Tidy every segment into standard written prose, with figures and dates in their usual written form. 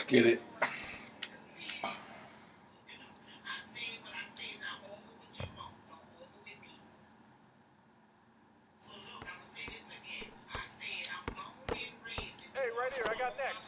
get it. Hey, right here, I got next.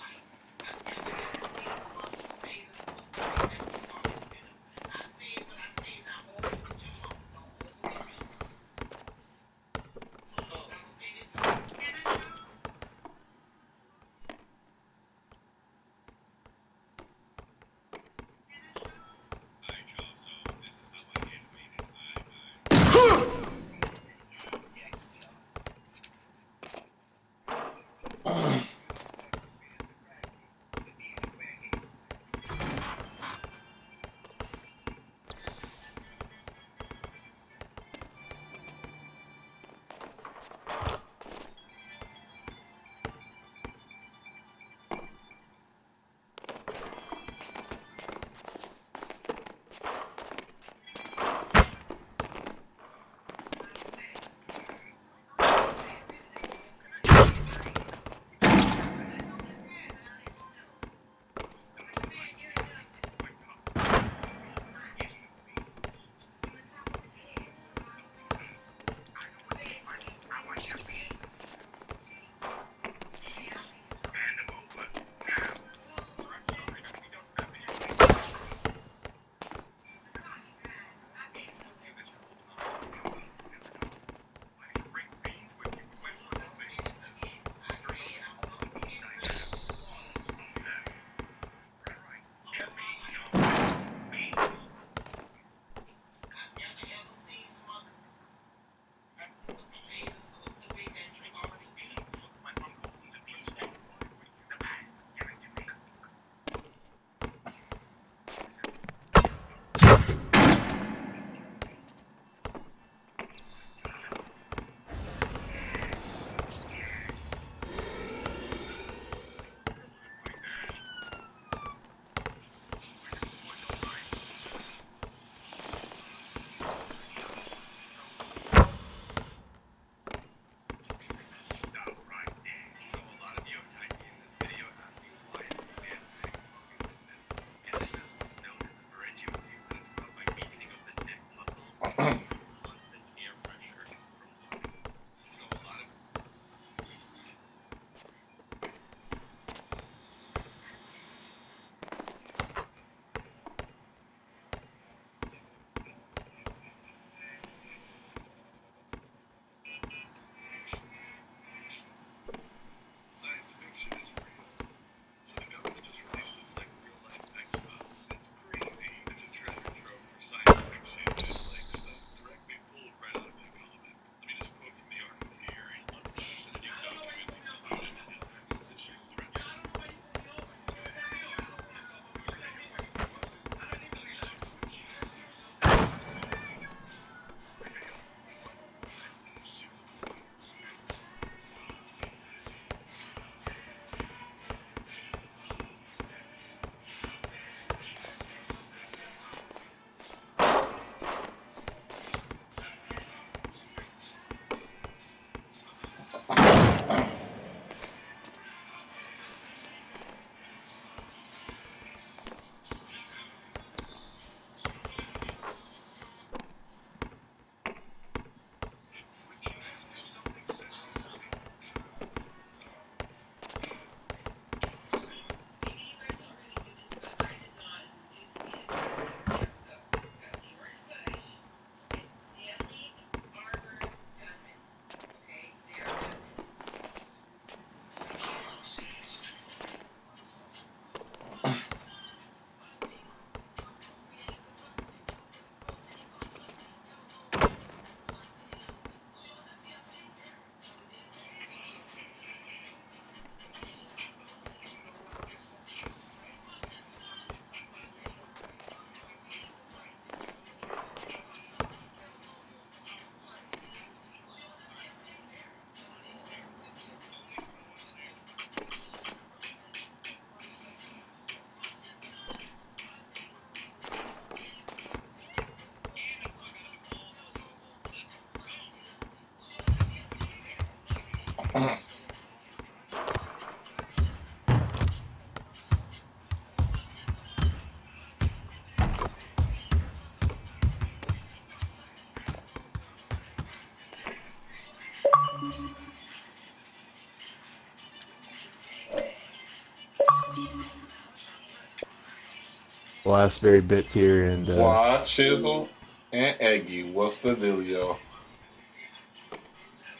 last very bits here, and Why Chisel and Eggy? What's the dealio?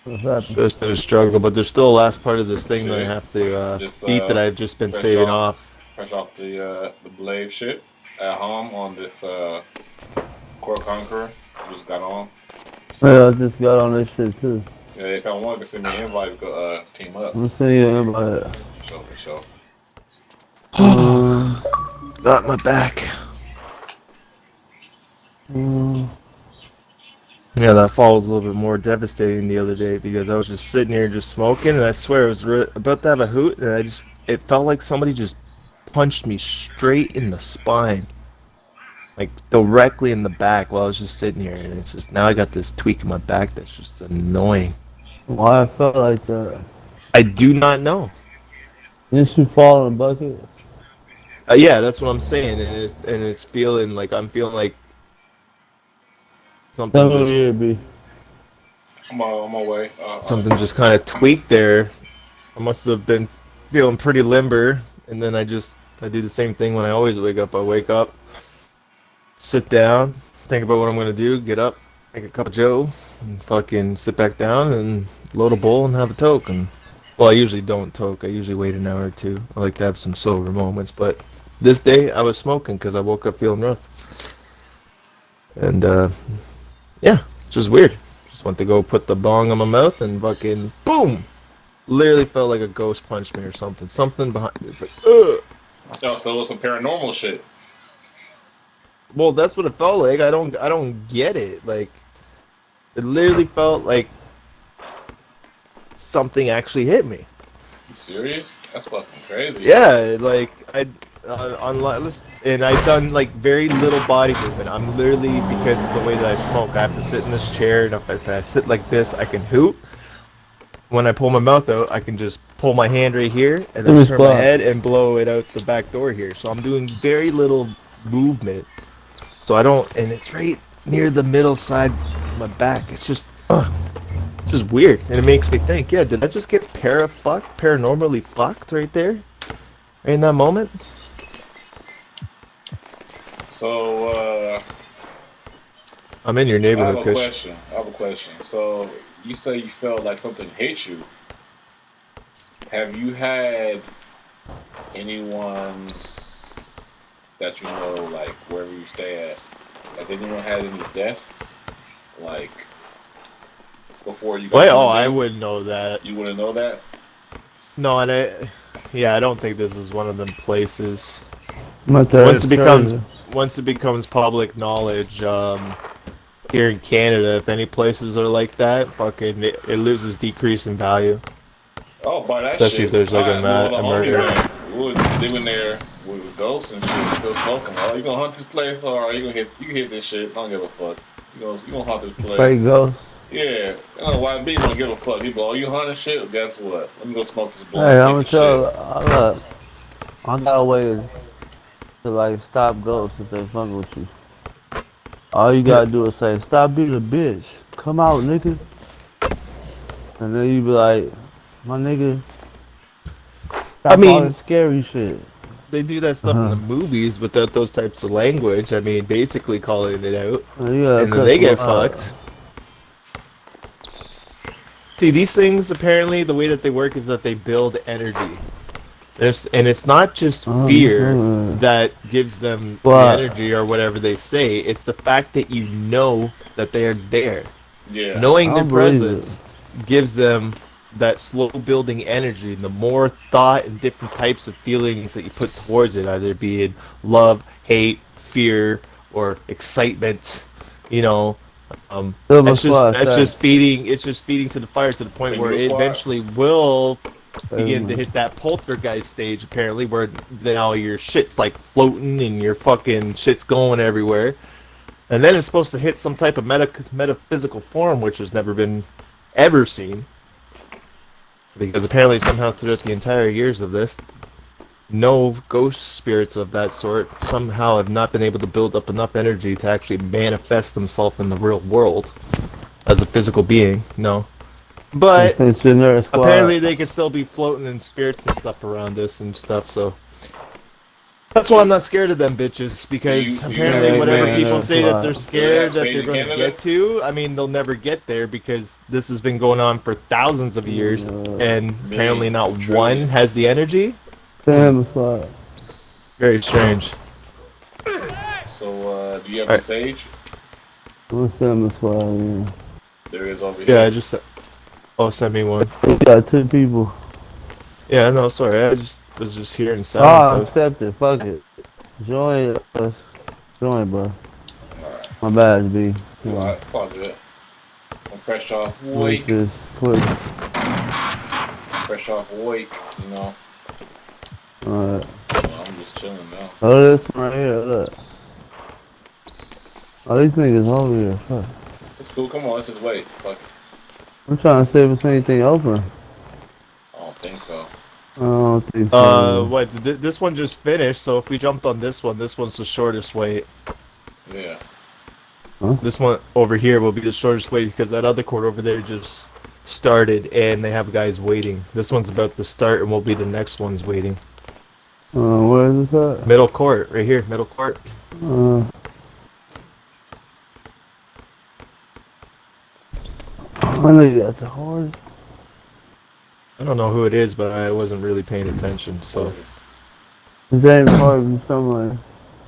What's it's happening? just been a struggle. But there's still a last part of this thing that I Shit. have to Just beat that I've just been fresh saving off off. fresh off the blade shit at home on this Core Conqueror. Just got on. Yeah, I just got on this shit too. Yeah, if I want, you can send me an invite. We could team up. I'm gonna send you an invite. For sure, for sure. Um, Got my back. um, Yeah, that fall was a little bit more devastating the other day because I was just sitting here just smoking, and I swear I was about to have a hoot, and it felt like somebody just punched me straight in the spine, like directly in the back while I was just sitting here, and it's just now I got this tweak in my back that's just annoying. why I felt like that? I do not know. Didn't you fall in a bucket? Yeah, that's what I'm saying, and it's feeling like I'm feeling like something Tell me just where it be. On my way. something just kind of tweaked there. I must have been feeling pretty limber, and then I do the same thing when I always wake up. I wake up, sit down, think about what I'm gonna do, get up, make a cup of Joe, and fucking sit back down and load a bowl and have a toke. And well, I usually don't toke. I usually wait an hour or two. I like to have some sober moments, but this day I was smoking because I woke up feeling rough, and yeah, it's just weird. Just went to go put the bong on my mouth and fucking boom. Literally felt like a ghost punched me or something. Something behind. It's like, ugh. Oh, so it was some paranormal shit. Well, that's what it felt like. I don't get it. Like, it literally felt like something actually hit me. You serious? That's fucking crazy. Yeah, like and I've done like very little body movement. I'm literally because of the way that I smoke, I have to sit in this chair, and if I sit like this, I can hoot. When I pull my mouth out, I can just pull my hand right here and Give then me turn my spot. head and blow it out the back door here. So I'm doing very little movement. So I don't, and it's right near the middle side of my back. It's just weird, and it makes me think, yeah, did I just get paranormally fucked right there, right in that moment? So I'm in your I have neighborhood, a Kush. question. I have a question. So you say you felt like something hit you. Have you had anyone that you know, like wherever you stay at, has anyone had any deaths, like before you got Well, in the oh, I building? would know that. You wouldn't know that. No, yeah, I don't think this is one of them places. I'm at Once the it becomes, church. once it becomes public knowledge, here in Canada, if any places are like that, fucking, it loses decrease in value. Oh, by that Especially if shit. there's like I knew all the a homies murder. in. We was living there with ghosts and shit, still smoking. Oh, you gonna hunt this place, or are you gonna hit? You can hit this shit. I don't give a fuck. You gonna hunt this Fake place? ghost. Yeah. I know why people don't give a fuck. People, oh, you hunting shit? Guess what? Let me go smoke this blunt, Hey, I'm kick gonna the shit. tell. Look, I got a way to like stop ghosts if they fucking with you. All you gotta do is say, "Stop being a bitch. Come out, nigga." And then you be like, "My nigga, I stop all mean, this scary shit." they do that stuff in the Uh-huh. movies without those types of language. I mean, basically calling it out, And you gotta and then cuss they them get out. fucked. See, these things apparently the way that they work is that they build energy. And it's not just fear Uh-huh. that gives them the But energy or whatever they say. It's the fact that you know that they are there. Yeah. I Knowing their don't believe it. presence gives them that slow building energy. And the more thought and different types of feelings that you put towards it, either be it love, hate, fear, or excitement, you know, Silver Squad, that's say. just feeding. It's just feeding to the fire to the point where Single it squad. eventually will begin to Um, hit that poltergeist stage. Apparently, where now your shit's like floating and your fucking shit's going everywhere. And then it's supposed to hit some type of metaphysical form, which has never been ever seen. Because apparently, somehow, throughout the entire years of this, no ghost spirits of that sort somehow have not been able to build up enough energy to actually manifest themselves in the real world as a physical being. No. and But since you're Nerd Squad, apparently, they could still be floating in spirits and stuff around us and stuff, so. That's why I'm not scared of them bitches, because Do you have apparently any whatever sage? people say that they're Do they have scared that sage they're in going to Canada? get to, I mean, they'll never get there because this has been going on for thousands of years, and apparently Millions not and one has trillions. the energy. Sam spot. Very strange. So, do you have All any right. sage? I'm Sam spot. Yeah. There is over Yeah, I here. just. Oh, send me one. We got 2 people. Yeah, no, sorry. I just was just hearing sounds. Ah, So accept it. Fuck it. Join us. Join, bro. Alright. My bad, B. You Yeah. alright? It's all good. I'm fresh off Make wake. this quick. Fresh off wake, you know. Alright. I'm just chilling now. Oh, this one right here. Look. Oh, these niggas over here. Fuck. It's cool. Come on, let's just wait. Fuck it. I'm trying to see if it's anything open. I don't think so. I don't think so. what? This one just finished. So if we jumped on this one's the shortest wait. Yeah. Huh? This one over here will be the shortest wait because that other court over there just started and they have guys waiting. This one's about to start and will be the next one's waiting. Where is this at? Middle court, right here, middle court. I know you got the horse. I don't know who it is, but I wasn't really paying attention. So James Harden, somewhere.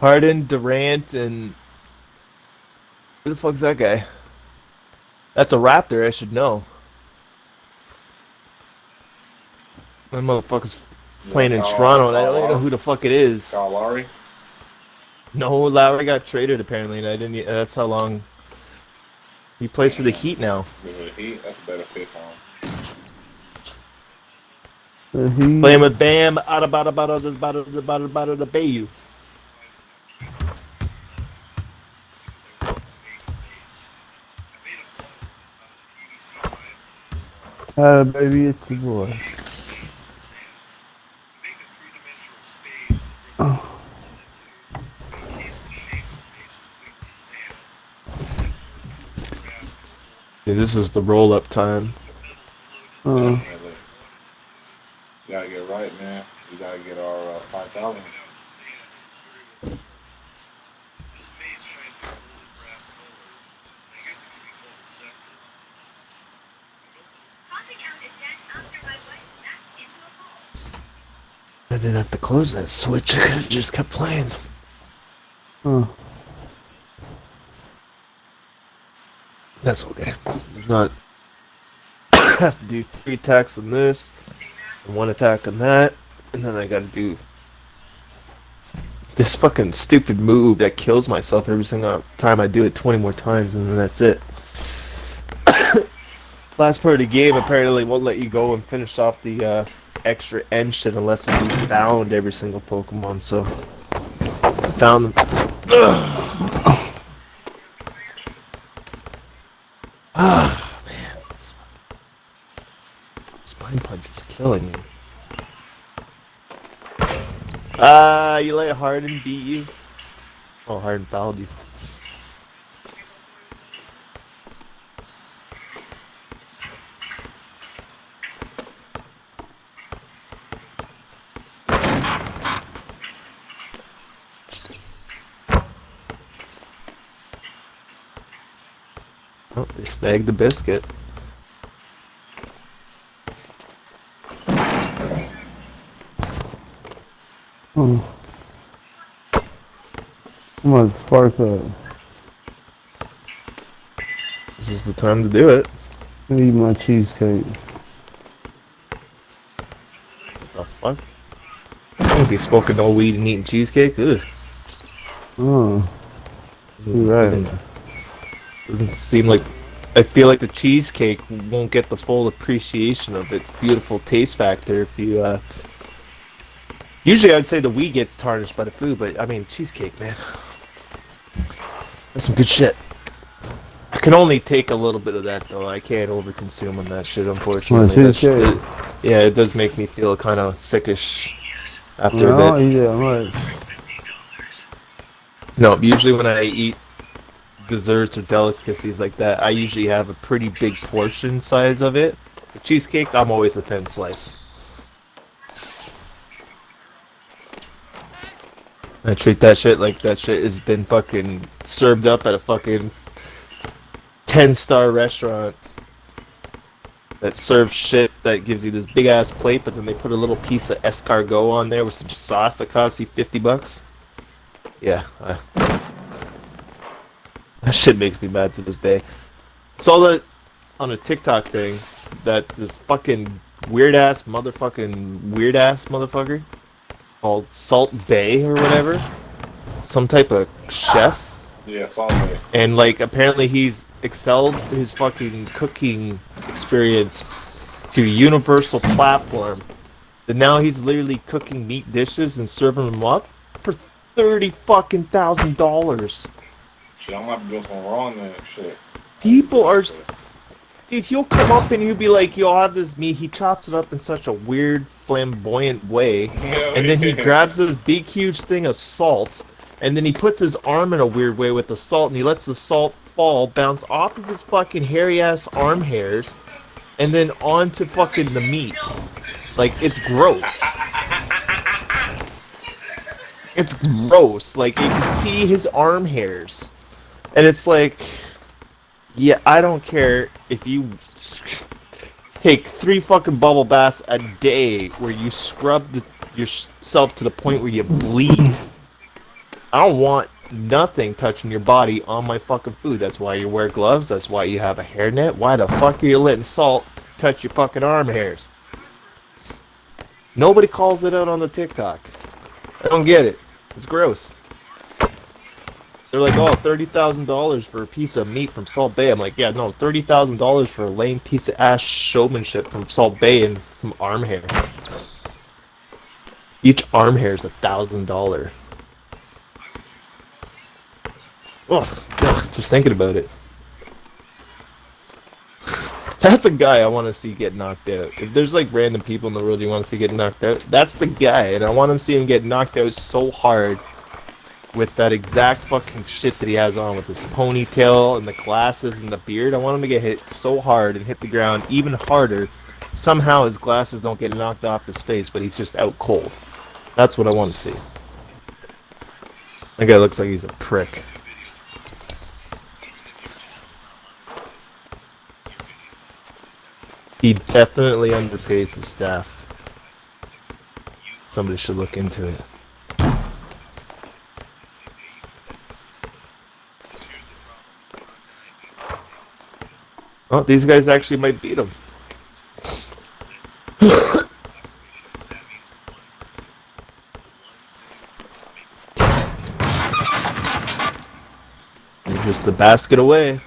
Harden, Durant, and who the fuck's that guy? That's a Raptor. I should know. That motherfucker's playing in Toronto, and I don't even know who the fuck it is. Kyle Lowry? No, Lowry got traded apparently, and I didn't. That's how long he plays for the Heat now. The Heat? That's a better fit for him. Playing with Bam, out about the Bayou. Baby, it's your boy. Oh. Yeah, this is the roll-up time. You gotta get right, man. We gotta get our 5,000. I didn't have to close that switch. I could have just kept playing. Huh. That's okay. There's not. I have to do 3 attacks on this, and 1 attack on that, and then I gotta do this fucking stupid move that kills myself every single time I do it 20 more times, and then that's it. Last part of the game apparently won't let you go and finish off the extra end shit unless you found every single Pokemon, so I found them. Ah, man. Spine Punch is killing me. You let Harden beat you? Oh, Harden fouled you. Oh, they snagged the biscuit. Come on, spark up. This is the time to do it. I eat my cheesecake. What the fuck? Can't be smoking no weed and eating cheesecake. Ugh. Oh, you're right. Doesn't seem like. I feel like the cheesecake won't get the full appreciation of its beautiful taste factor if you. Usually, I'd say the weed gets tarnished by the food, but I mean cheesecake, man. That's some good shit. I can only take a little bit of that though. I can't overconsume on that shit, unfortunately. Yeah, it does make me feel kind of sickish after a bit. Yeah, right. No, usually when I eat desserts or delicacies like that, I usually have a pretty big portion size of it. The cheesecake, I'm always a thin slice. I treat that shit like that shit has been fucking served up at a fucking 10-star restaurant that serves shit that gives you this big ass plate, but then they put a little piece of escargot on there with some sauce that costs you $50. Yeah, that shit makes me mad to this day. Saw that on a TikTok thing that this fucking weird ass motherfucker called Salt Bay or whatever, some type of chef, Yeah, Salt and like apparently he's excelled his fucking cooking experience to a universal platform. That now he's literally cooking meat dishes and serving them up for $30,000. Shit, I might be doing something wrong then. Shit. I need to do People that are, shit. dude. He'll come up and he'll be like, "You'll have this meat." He chops it up in such a weird, flamboyant way, Hell and then he yeah. grabs this big, huge thing of salt, and then he puts his arm in a weird way with the salt, and he lets the salt fall, bounce off of his fucking hairy ass arm hairs, and then onto fucking the meat. Like it's gross. It's gross. Like you can see his arm hairs, and it's like, yeah, I don't care if you take 3 fucking bubble baths a day where you scrub yourself to the point where you bleed. I don't want nothing touching your body on my fucking food. That's why you wear gloves. That's why you have a hairnet. Why the fuck are you letting salt touch your fucking arm hairs? Nobody calls it out on the TikTok. I don't get it. It's gross. They're like, oh, $30,000 for a piece of meat from Salt Bay. I'm like, yeah, no, $30,000 for a lame piece of ass showmanship from Salt Bay and some arm hair. Each arm hair is $1,000. Ugh, just thinking about it. That's a guy I want to see get knocked out. If there's like random people in the world you want to see get knocked out, that's the guy, and I want to see him get knocked out so hard with that exact fucking shit that he has on with his ponytail and the glasses and the beard. I want him to get hit so hard and hit the ground even harder. Somehow his glasses don't get knocked off his face, but he's just out cold. That's what I want to see. That guy looks like he's a prick. He definitely underpays his staff. Somebody should look into it. Oh, these guys actually might beat him. They're just a basket away.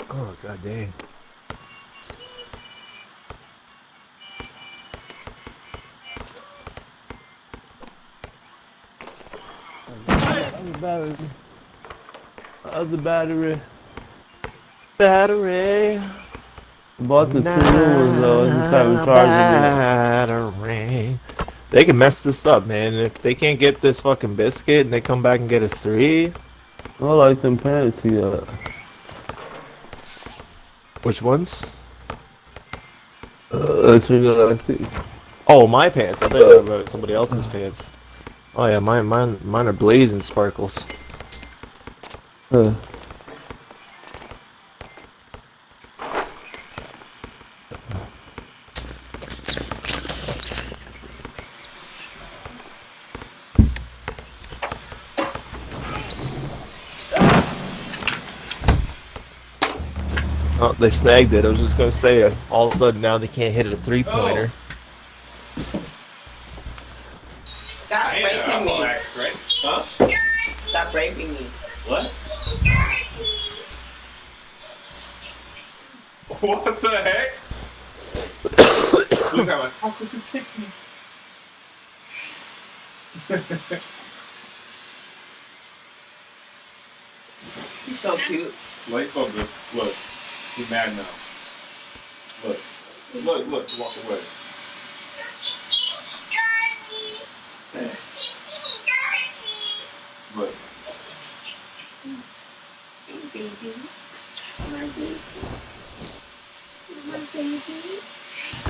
Oh, god dang. Other battery. Battery. Bought the 2 new ones though. I just haven't charged them Battery. They can mess this up, man. If they can't get this fucking biscuit and they come back and get a 3. yet. I like them pants yet. Which ones? That's what I see. Oh, my pants. I thought you were about somebody else's pants. Oh yeah, mine are blazing sparkles. Oh, they snagged it. I was just gonna say, all of a sudden now they can't hit a 3-pointer. Stop raping I'm me. right. Huh? Stop raping me. What? What the heck? Look at me. How could you kick me? You're so cute. Like, focus. Look. He's mad now. Look. Look. Walk away. Look. baby. My baby. My baby. Oh, I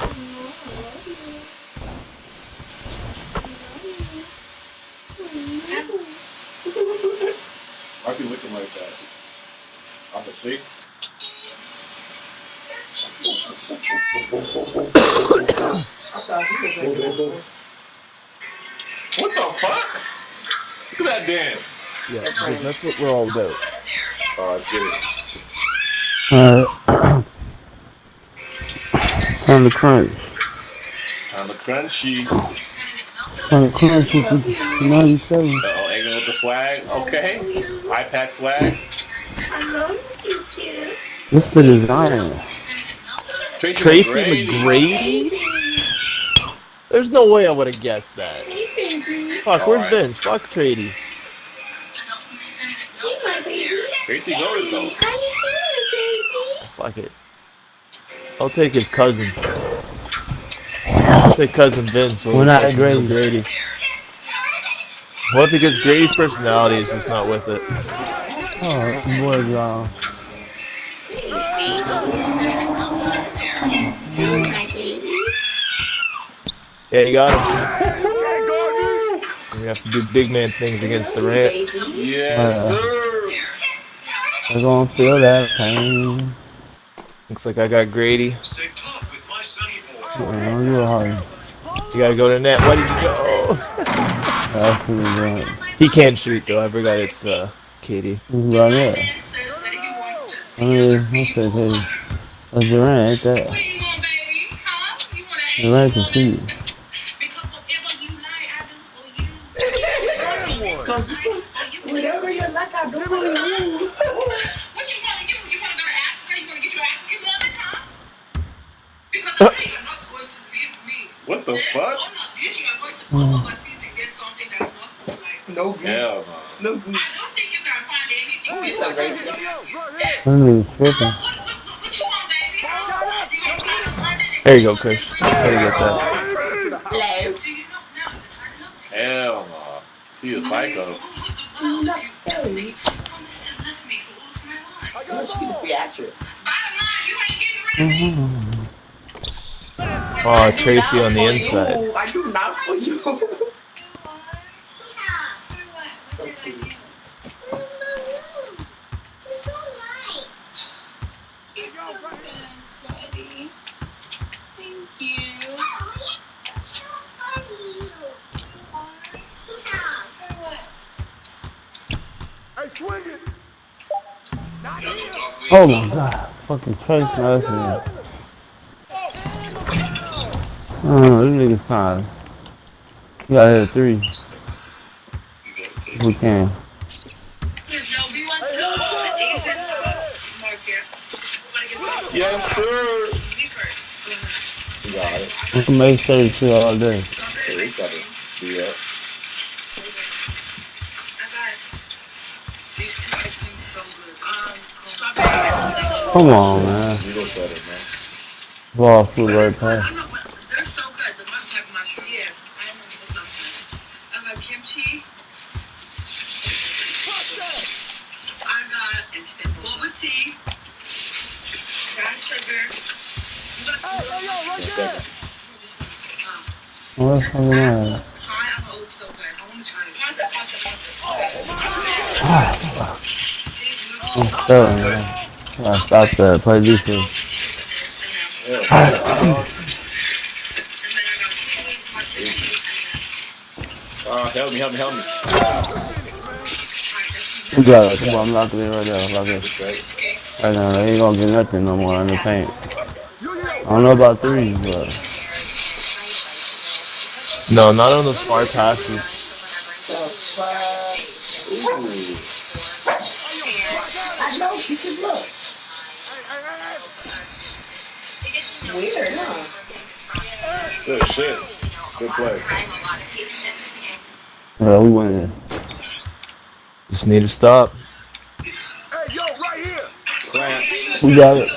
love you. Why is he looking like that? Off the shake? What the fuck? Look at that dance. Yeah, because that's what we're all about. Oh, let's get it. Time to crunch. Time to crunchy. Time to crunch with the 97. Uh-oh, Egan with the swag. Okay. iPad swag. I love you, too. What's the design? Tracy McGrady? There's no way I would have guessed that. Hey, baby. Fuck, All where's right. Vince? Fuck Trady. Hey, my baby. Tracy goes though. How you doing, baby? Fuck it. I'll take his cousin. I'll take cousin Vince. We're not fucking Grady. Grady. What? Because Grady's personality is just not with it. Oh, that's boy, y'all. My baby. Yeah, you got him. You have to do big man things against Durant. Yes, sir. They're gonna feel that pain. Looks like I got Grady. Yeah, you were hard. You gotta go to net. Why did you go? That's pretty good. He can't shoot though. I forgot it's Katie. Who's about that? I mean, what's that, Katie? That's Durant, ain't that? Durant can shoot. Cause whatever you like, I do for you. What you want to do? You want to go to Africa? You want to get your African woman, huh? Because I know you're not going to leave me. What the fuck? All of this, you are going to go overseas and get something that's not like. No good. Hell no. No good. I don't think you can find anything. Oh, it's so racist. What That nigga's tripping. you want, baby? You gonna fly to London and There you go, Kush. How do you get that? Hello. do you know now? Is it trying to look? Hell no. She a psycho. Not scary. Promise to love me for all of my life. No, she can just be actress. Bottom line, you ain't getting rid of me. Oh, Tracy on the inside. I do not for you. So cute. Oh my god. Fucking Trace Nelson. Oh, these niggas kind of. You gotta hit a 3. If we can. Yes, sir. You got it. We can make 32 all day. Yeah, we got it. Yeah. Come on, man. You look better, man. Ball flew right past. They're so good. The mustard mushroom. Yes, I know the mushroom. I got kimchi. I got instant boba tea. Got sugar. You got What's going on? pie. Oh, it's so good. I want to try it. Pasta, pasta, pasta. I'm telling you, man. I stopped that. Play defense. Help me. You got it. Come on, I'm locking it right there. Lock it. Right now, they ain't gonna get nothing no more in the paint. I don't know about threes, but No, not on those far passes. I know, she just look. Weird, huh? Good shit. Good play. yeah, we went in. Just need to stop. Clamp. We got it.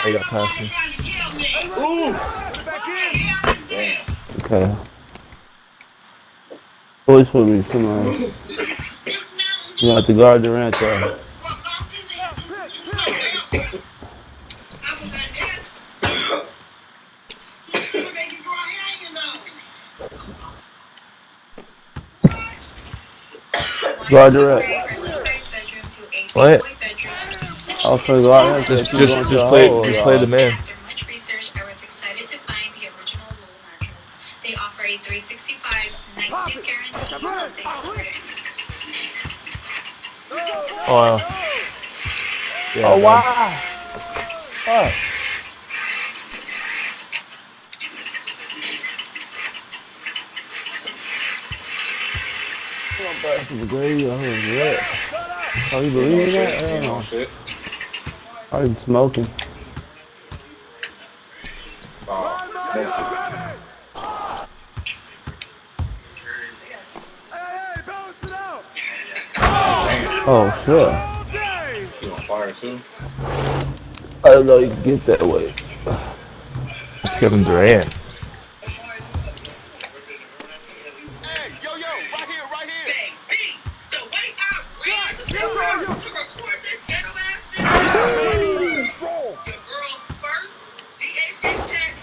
Oh, you got past me. Damn. Okay. Boys for me, come on. You have to guard Durant though. Guard Durant. What? I was gonna go out there because you going to the hole, Just play the y'all. man. After much research, I was excited to find the original Lowell mattress. They offer a 365 night sleep guarantee plus they deliver it. Oh, yeah, Oh man. wow. Fuck. I'm back to the grave. I heard that. Oh, you believe in that? Ain't no Yeah. shit. I been smoking. Oh, Oh shit. you on fire too? I didn't know you could get that way. It's Kevin Durant. Baby, the way I ran to her to record this ghetto ass video. Your girl's first DHA tech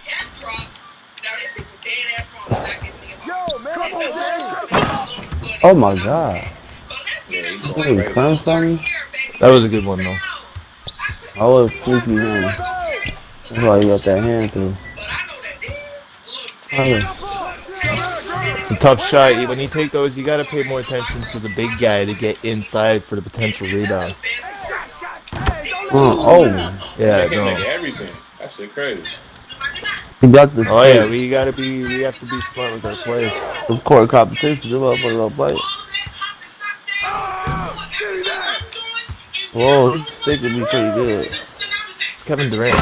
has dropped. Now this people dead ass wrong. Not getting the Oh my god. But let's Yeah, get he's into going Hey, it. crazy. crunch Start on me? here, baby. That was a good one, though. I was sneaky man. That's why you got that hand through. But I know that this look Oh, damn yeah. good. It's a tough shot. When you take those, you got to pay more attention to the big guy to get inside for the potential rebound. Oh, Yeah, They can no. make everything. That shit crazy. he got the Oh yeah, tape. we have to be smart with our plays. Of course, competition. Them motherfuckers don't play. Whoa, he's sticking me pretty good. It's Kevin Durant.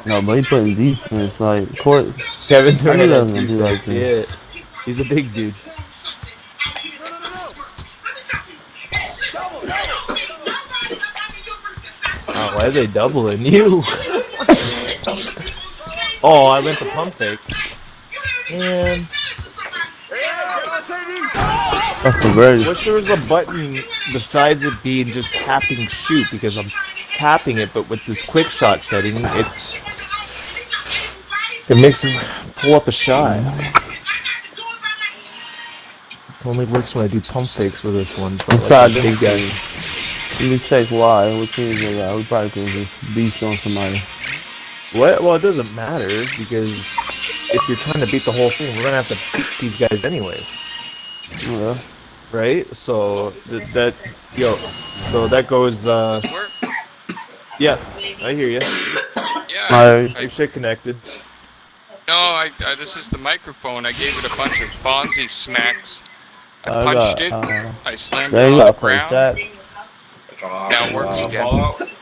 No, but he putting defense like court. Kevin I knew Durant that has was gonna be like defense. Yeah, this. he's a big dude. Oh, why are they doubling you? Oh, I went to pump fake. Man, That's the greatest. wish there was a button besides it being just tapping shoot, because I'm tapping it, but with this quick shot setting, it makes him pull up a shot. It only works when I do pump fakes with this one. It's not like Besides that them big guy. teams. Let me check why. What teams they got? We probably can just beast on somebody. What? Well, it doesn't matter, because if you're trying to beat the whole thing, we're gonna have to beat these guys anyways, Yeah. right? So so that goes. Work? Yeah, I hear you. Yeah. Your shit connected. No, this is the microphone. I gave it a bunch of Fonzie smacks. I I punched got, it. I slammed There it you on the got play ground. Shaq. Now it works again. Fallout.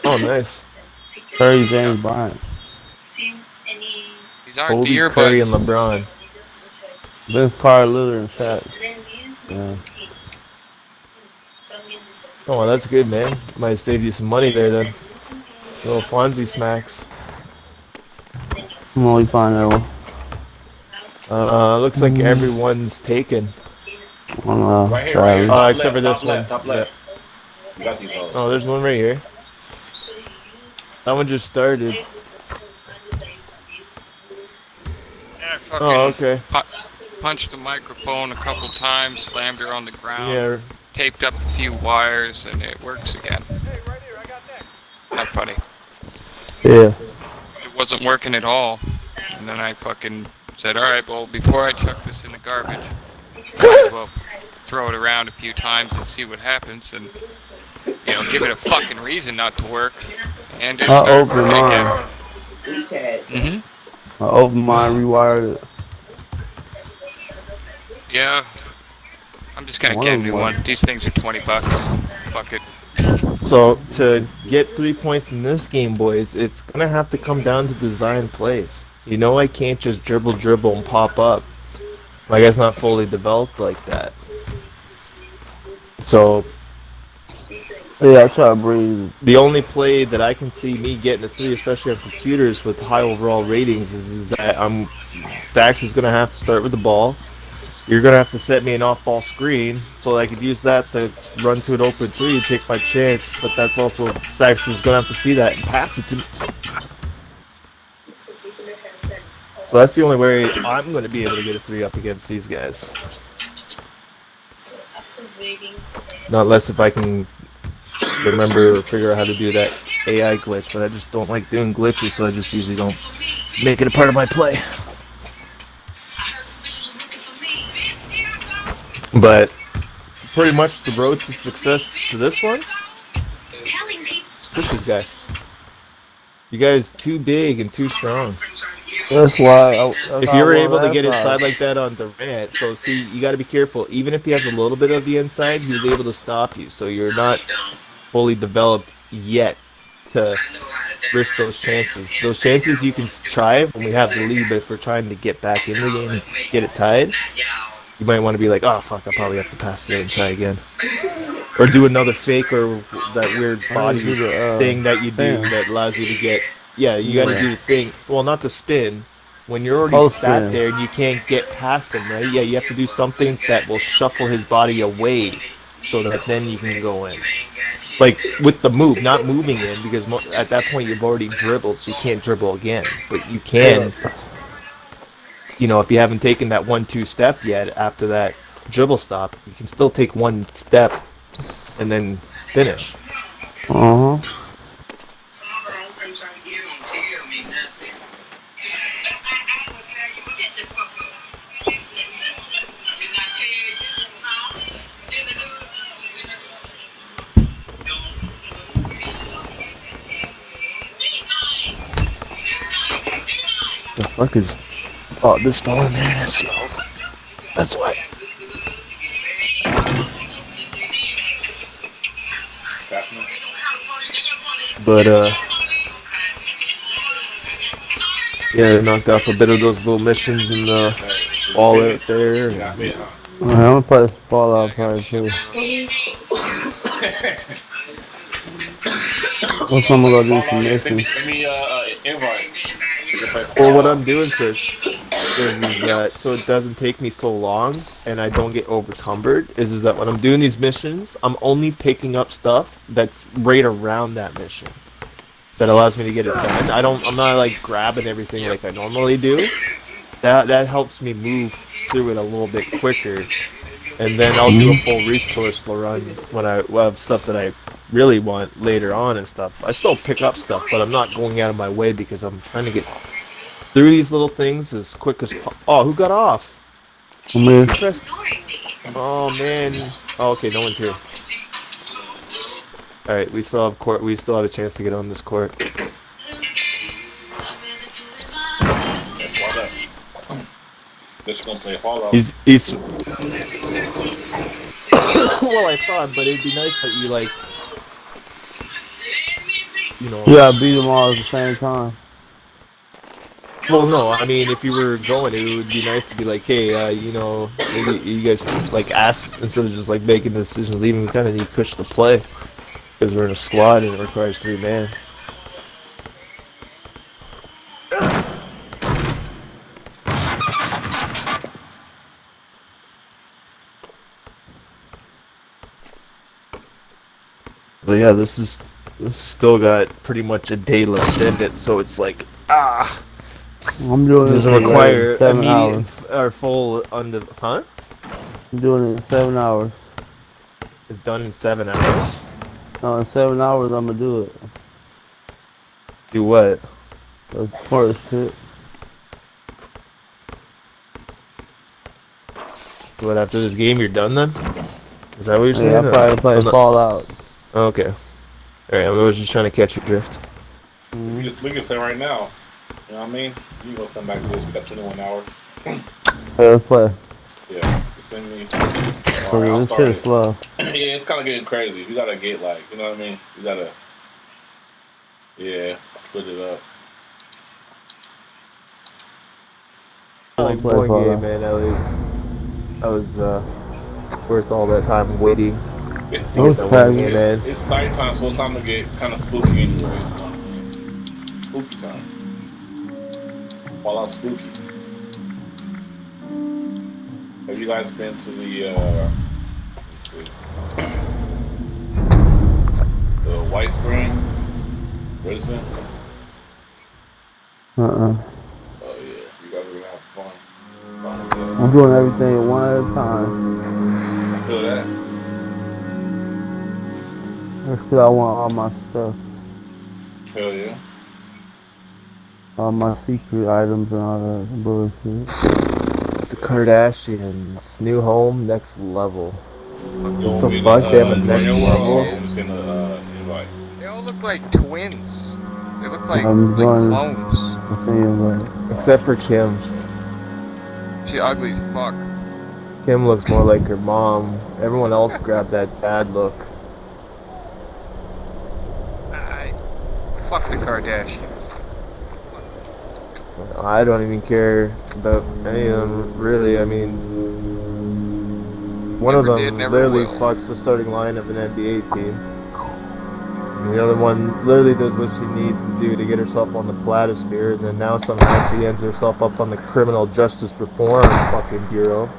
Oh, nice. Curry, James Bryant. These aren't Kobe, the Curry, and earbuds. LeBron. Vince Carter, Lillard, and Shaq. Yeah. Oh, well, that's good, man. Might have saved you some money there then. Little Fonzie smacks. I'm only find that one. Looks like everyone's taken. I don't know. Right here, right here. Travis. Top Except for left, this one. Top left. You got these all. Oh, there's one right here. That one just started. And I fucking Oh, okay. punched the microphone a couple times, slammed her on the ground, Yeah. taped up a few wires, and it works again. Not funny. Yeah. It wasn't working at all. And then I fucking said, alright, well, before I chuck this in the garbage, might as well throw it around a few times and see what happens, and, give it a fucking reason not to work. And it I started opened working mine. Who said? again. I opened mine, rewired it. Yeah. I'm just gonna One get a of new them. one. These things are $20. Fuck it. So to get 3 points in this game, boys, it's gonna have to come down to design plays. I can't just dribble and pop up. My guy's not fully developed like that. So Yeah, I try to breathe. the only play that I can see me getting a 3, especially on computers with high overall ratings, is that Stacks is gonna have to start with the ball, you're gonna have to set me an off-ball screen so I could use that to run to an open three and take my chance. But that's also Saxon's gonna have to see that and pass it to me. So that's the only way I'm gonna be able to get a three up against these guys. Not unless if I can remember or figure out how to do that AI glitch, but I just don't like doing glitches, so I just usually don't make it a part of my play. But pretty much the road to success to this one is Chris's guy. You guys too big and too strong. That's why. If you were able to get inside like that on Durant, so see, you got to be careful. Even if he has a little bit of the inside, he was able to stop you. So you're not fully developed yet to risk those chances. Those chances you can try when we have the lead, but if we're trying to get back in the game and get it tied, you might want to be like, oh fuck, I probably have to pass it and try again. Or do another fake or that weird body thing that you do that allows you to get. Yeah, you got to do the thing. Well, not the spin. When you're already sat there and you can't get past him, right? Yeah, you have to do something that will shuffle his body away so that then you can go in. Like with the move, not moving in, because at that point you've already dribbled, so you can't dribble again. But you can, you know, if you haven't taken that 1-2 step yet after that dribble stop, you can still take one step and then finish. Uh-huh. The fuck is... Oh, this fell in there and it smells. That's why. But, yeah, knocked off a bit of those little missions and the wall out there. And, I'm gonna play some Fallout Part 2. What's I'm gonna go do some missions? Send me invite. well, what I'm doing, Chris, is that so it doesn't take me so long and I don't get overcumbered, is that when I'm doing these missions, I'm only picking up stuff that's right around that mission. That allows me to get it done. I'm not like grabbing everything like I normally do. That helps me move through it a little bit quicker. And then I'll do a full resource run when I have stuff that I really want later on and stuff. I still pick up stuff, but I'm not going out of my way because I'm trying to get through these little things as quick as possible. Oh, who got off? Me. Oh man. Oh, okay, no one's here. All right, we still have court. We still have a chance to get on this court. Just gonna play Fallout. He's well, I thought, but it'd be nice that you like, you know. Yeah, beat them all at the same time. Well, no, I mean, if you were going, it would be nice to be like, hey, you know, maybe you guys like ask instead of just like making the decision leaving. We kind of need push to play because we're in a squad and it requires 3 man. But yeah, this is still got pretty much a day left in it, so it's like I'm doing it it doesn't in require 7 immediate hours. or full huh? I'm doing it in 7 hours. It's done in 7 hours. No, in 7 hours I'm gonna do it. Do what? The first shit. What, after this game you're done then? Is that what you're saying? Yeah, I probably play Fallout. Okay. Alright, I was just trying to catch your drift. We can play right now. You know what I mean? You can go come back to this. We got 21 hours. Hey, let's play. Yeah, send me. So this shit's slow. Yeah, it's kind of getting crazy. You gotta get like, you know what I mean? You gotta, yeah, split it up. Like one game, man. That was worth all that time waiting. It's It's nighttime, so it's time to get kind of spooky anyway. Spooky time. Fallout spooky. Have you guys been to the let's see, the White Spring residence? Oh yeah, you guys are gonna have fun. I'm doing everything one at a time. I feel that. That's because I want all my stuff. Hell yeah. All my secret items and all that bullshit. The Kardashians, new home, next level. You What want the me fuck? They have a to join next your world? level? Or want me to send a invite? They all look like twins. They look like I'm joining. clones. I'm seeing like. Except for Kim. She ugly as fuck. Kim looks more like her mom. Everyone else grabbed that dad look. Fuck the Kardashians. I don't even care about any of them, really. I mean, one of Never them did, never literally will. fucks the starting line of an NBA team. And the other one literally does what she needs to do to get herself on the platosphere, and then now somehow she ends herself up on the Criminal Justice Reform fucking Bureau.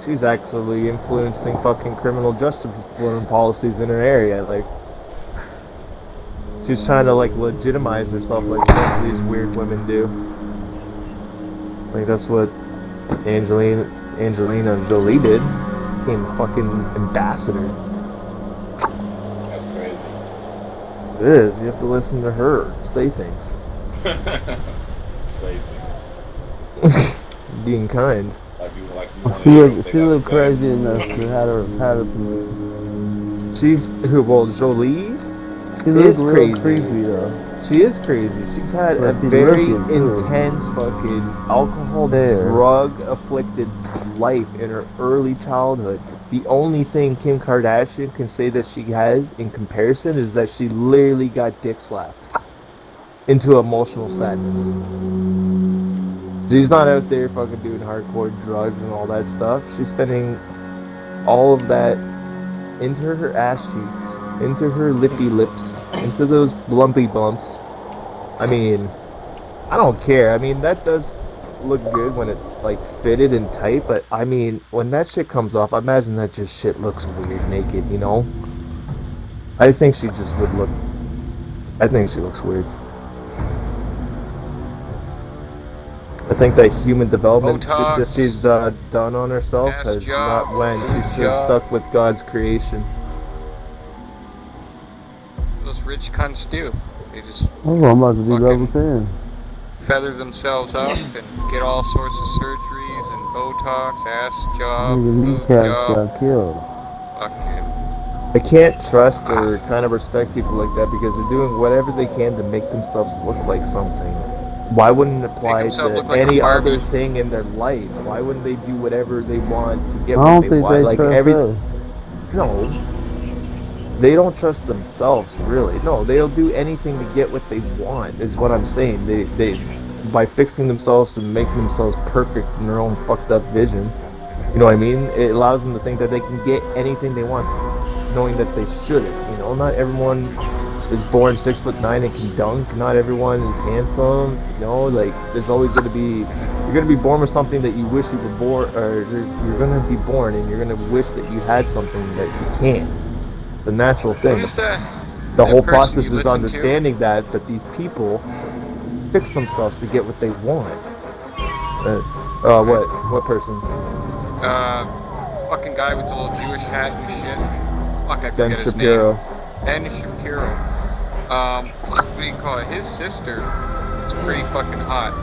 She's actually influencing fucking criminal justice reform policies in her area. Like, she's trying to like legitimize herself like most of these weird women do. Like that's what Angelina Jolie did. Became a fucking ambassador. That's crazy. It is. You have to listen to her say things. Say things. Being kind. Like you want to She hear look, what they she gotta look say. crazy enough to have her permission. She's who? Well, Jolie She is look real crazy. creepy though. She is crazy. She's had a But she very looking too. intense fucking alcohol, There. drug-afflicted life in her early childhood. The only thing Kim Kardashian can say that she has in comparison is that she literally got dick slapped into emotional sadness. She's not out there fucking doing hardcore drugs and all that stuff. She's spending all of that into her ass cheeks, into her lippy lips, into those blumpy bumps. I mean, I don't care. I mean, that does look good when it's like fitted and tight, but I mean, when that shit comes off, I imagine that just shit looks weird naked, you know? I think she just would look. I think she looks weird. I think that human development shit that Botox. she's done on herself Ass has job, not went. She should have job. stuck with God's creation. Those rich cunts do. They just I'm about to do level Fucking- 10. feather themselves up and get all sorts of surgeries and Botox, ass job, Nigga, boob kneecaps job. got killed. Fucking. I can't trust or kind of respect people like that because they're doing whatever they can to make themselves look like something. Why wouldn't it apply themselves to look like a any other Barbie. thing in their life? Why wouldn't they do whatever they want to get I what don't they think want? they Like trust us. No, they don't trust themselves really. No, they'll do anything to get what they want. Is what I'm saying. They by fixing themselves and making themselves perfect in their own fucked up vision. You know what I mean? It allows them to think that they can get anything they want, knowing that they shouldn't. You know, not everyone is born 6'9" and can dunk. Not everyone is handsome. You know, like there's always gonna be. You're gonna be born with something that you wish you were born, or you're gonna be born and you're gonna wish that you had something that you can't. It's a natural thing. Who's that? The that whole person process you is listen to? understanding that these people fix themselves to get what they want. What person? Fucking guy with the little Jewish hat and shit. Fuck, I Ben forget his Shapiro. name. Ben Shapiro. What do you call it?Is sister is pretty fucking hot.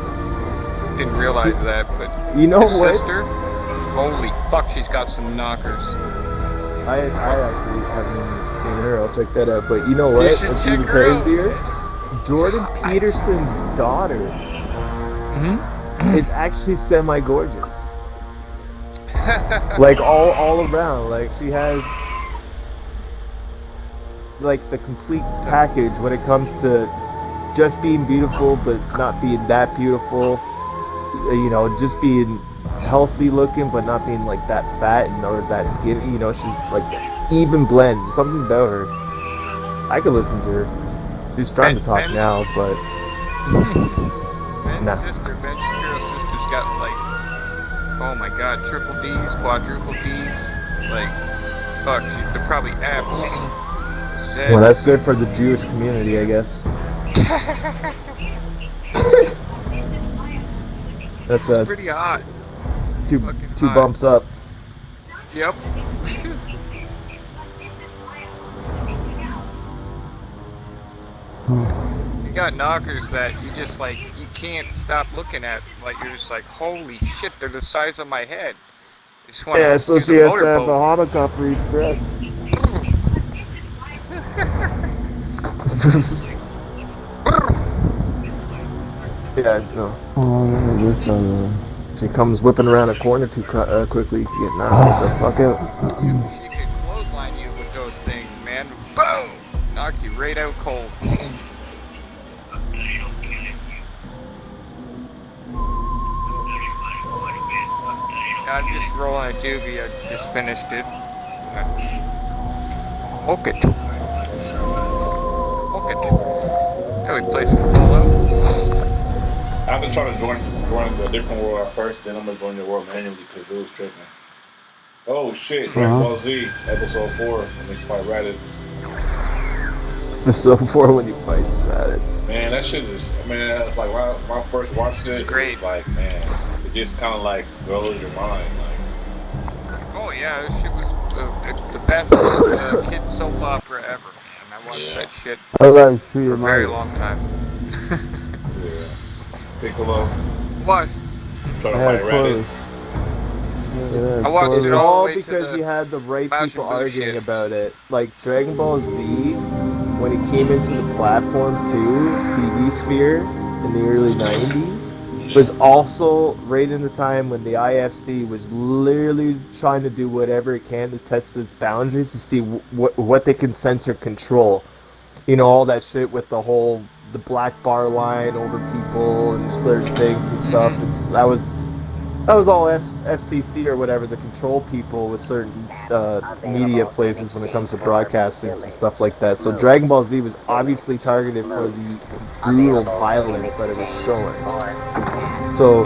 Didn't realize that, but You know his what? sister, holy fuck, she's got some knockers. I actually haven't even seen her. I'll check that out. But you know what? You should What's check even her out. crazier? Jordan Peterson's daughter is actually semi-gorgeous. Like all around. Like she has like the complete package when it comes to just being beautiful but not being that beautiful. You know, just being healthy looking but not being like that fat or that skinny. You know, she's like even blend. Something about her. I could listen to her. She's trying to talk now, but Ben's Nah. sister, Ben Shapiro's sister's got like oh my god, triple D's, quadruple D's, like, fuck, they're probably F's, Z's. Well, that's good for the Jewish community, I guess. That's It's pretty hot. two Fucking hot. bumps up. Yep. You got knockers that you just like, you can't stop looking at. Like, you're just like, holy shit, they're the size of my head. You just want Yeah, to so she has to have a Hanukkah for each breast. Yeah, no. She comes whipping around a corner too quickly. You get knocked the fuck out. She could clothesline you with those things, man. Boom! Knock you right out cold. I'm just rolling a doobie. I just finished it. Hook it. Hook it. Yeah, we play some Fallout. I've been trying to join the different world at first, then I'm gonna join the world manually because it was tripping. Oh shit, Dragon Ball Z, episode 4, when they fight Raditz. Episode 4 when he fights Raditz. Man, that shit is, it's like when I first watched it, It's great. It was like, man, it just kind of like blows your mind. Like, Oh yeah, this shit was the best kid soap opera ever, man. I watched that shit I like for a very long time. yeah. Piccolo What? trying to fight Raditz. I watched It's it all all the way to because the you had the right Majin people Buu arguing shit. about it. Like Dragon Ball Z, when it came into the Platform 2 TV sphere in the early 90s, was also right in the time when the IFC was literally trying to do whatever it can to test its boundaries to see what they can censor control. You know, all that shit with the black bar line over people and certain things and stuff. That was all FCC or whatever, the control people with certain media places when it comes to broadcasting and stuff like that. So Dragon Ball Z was obviously targeted for the brutal violence that it was showing. So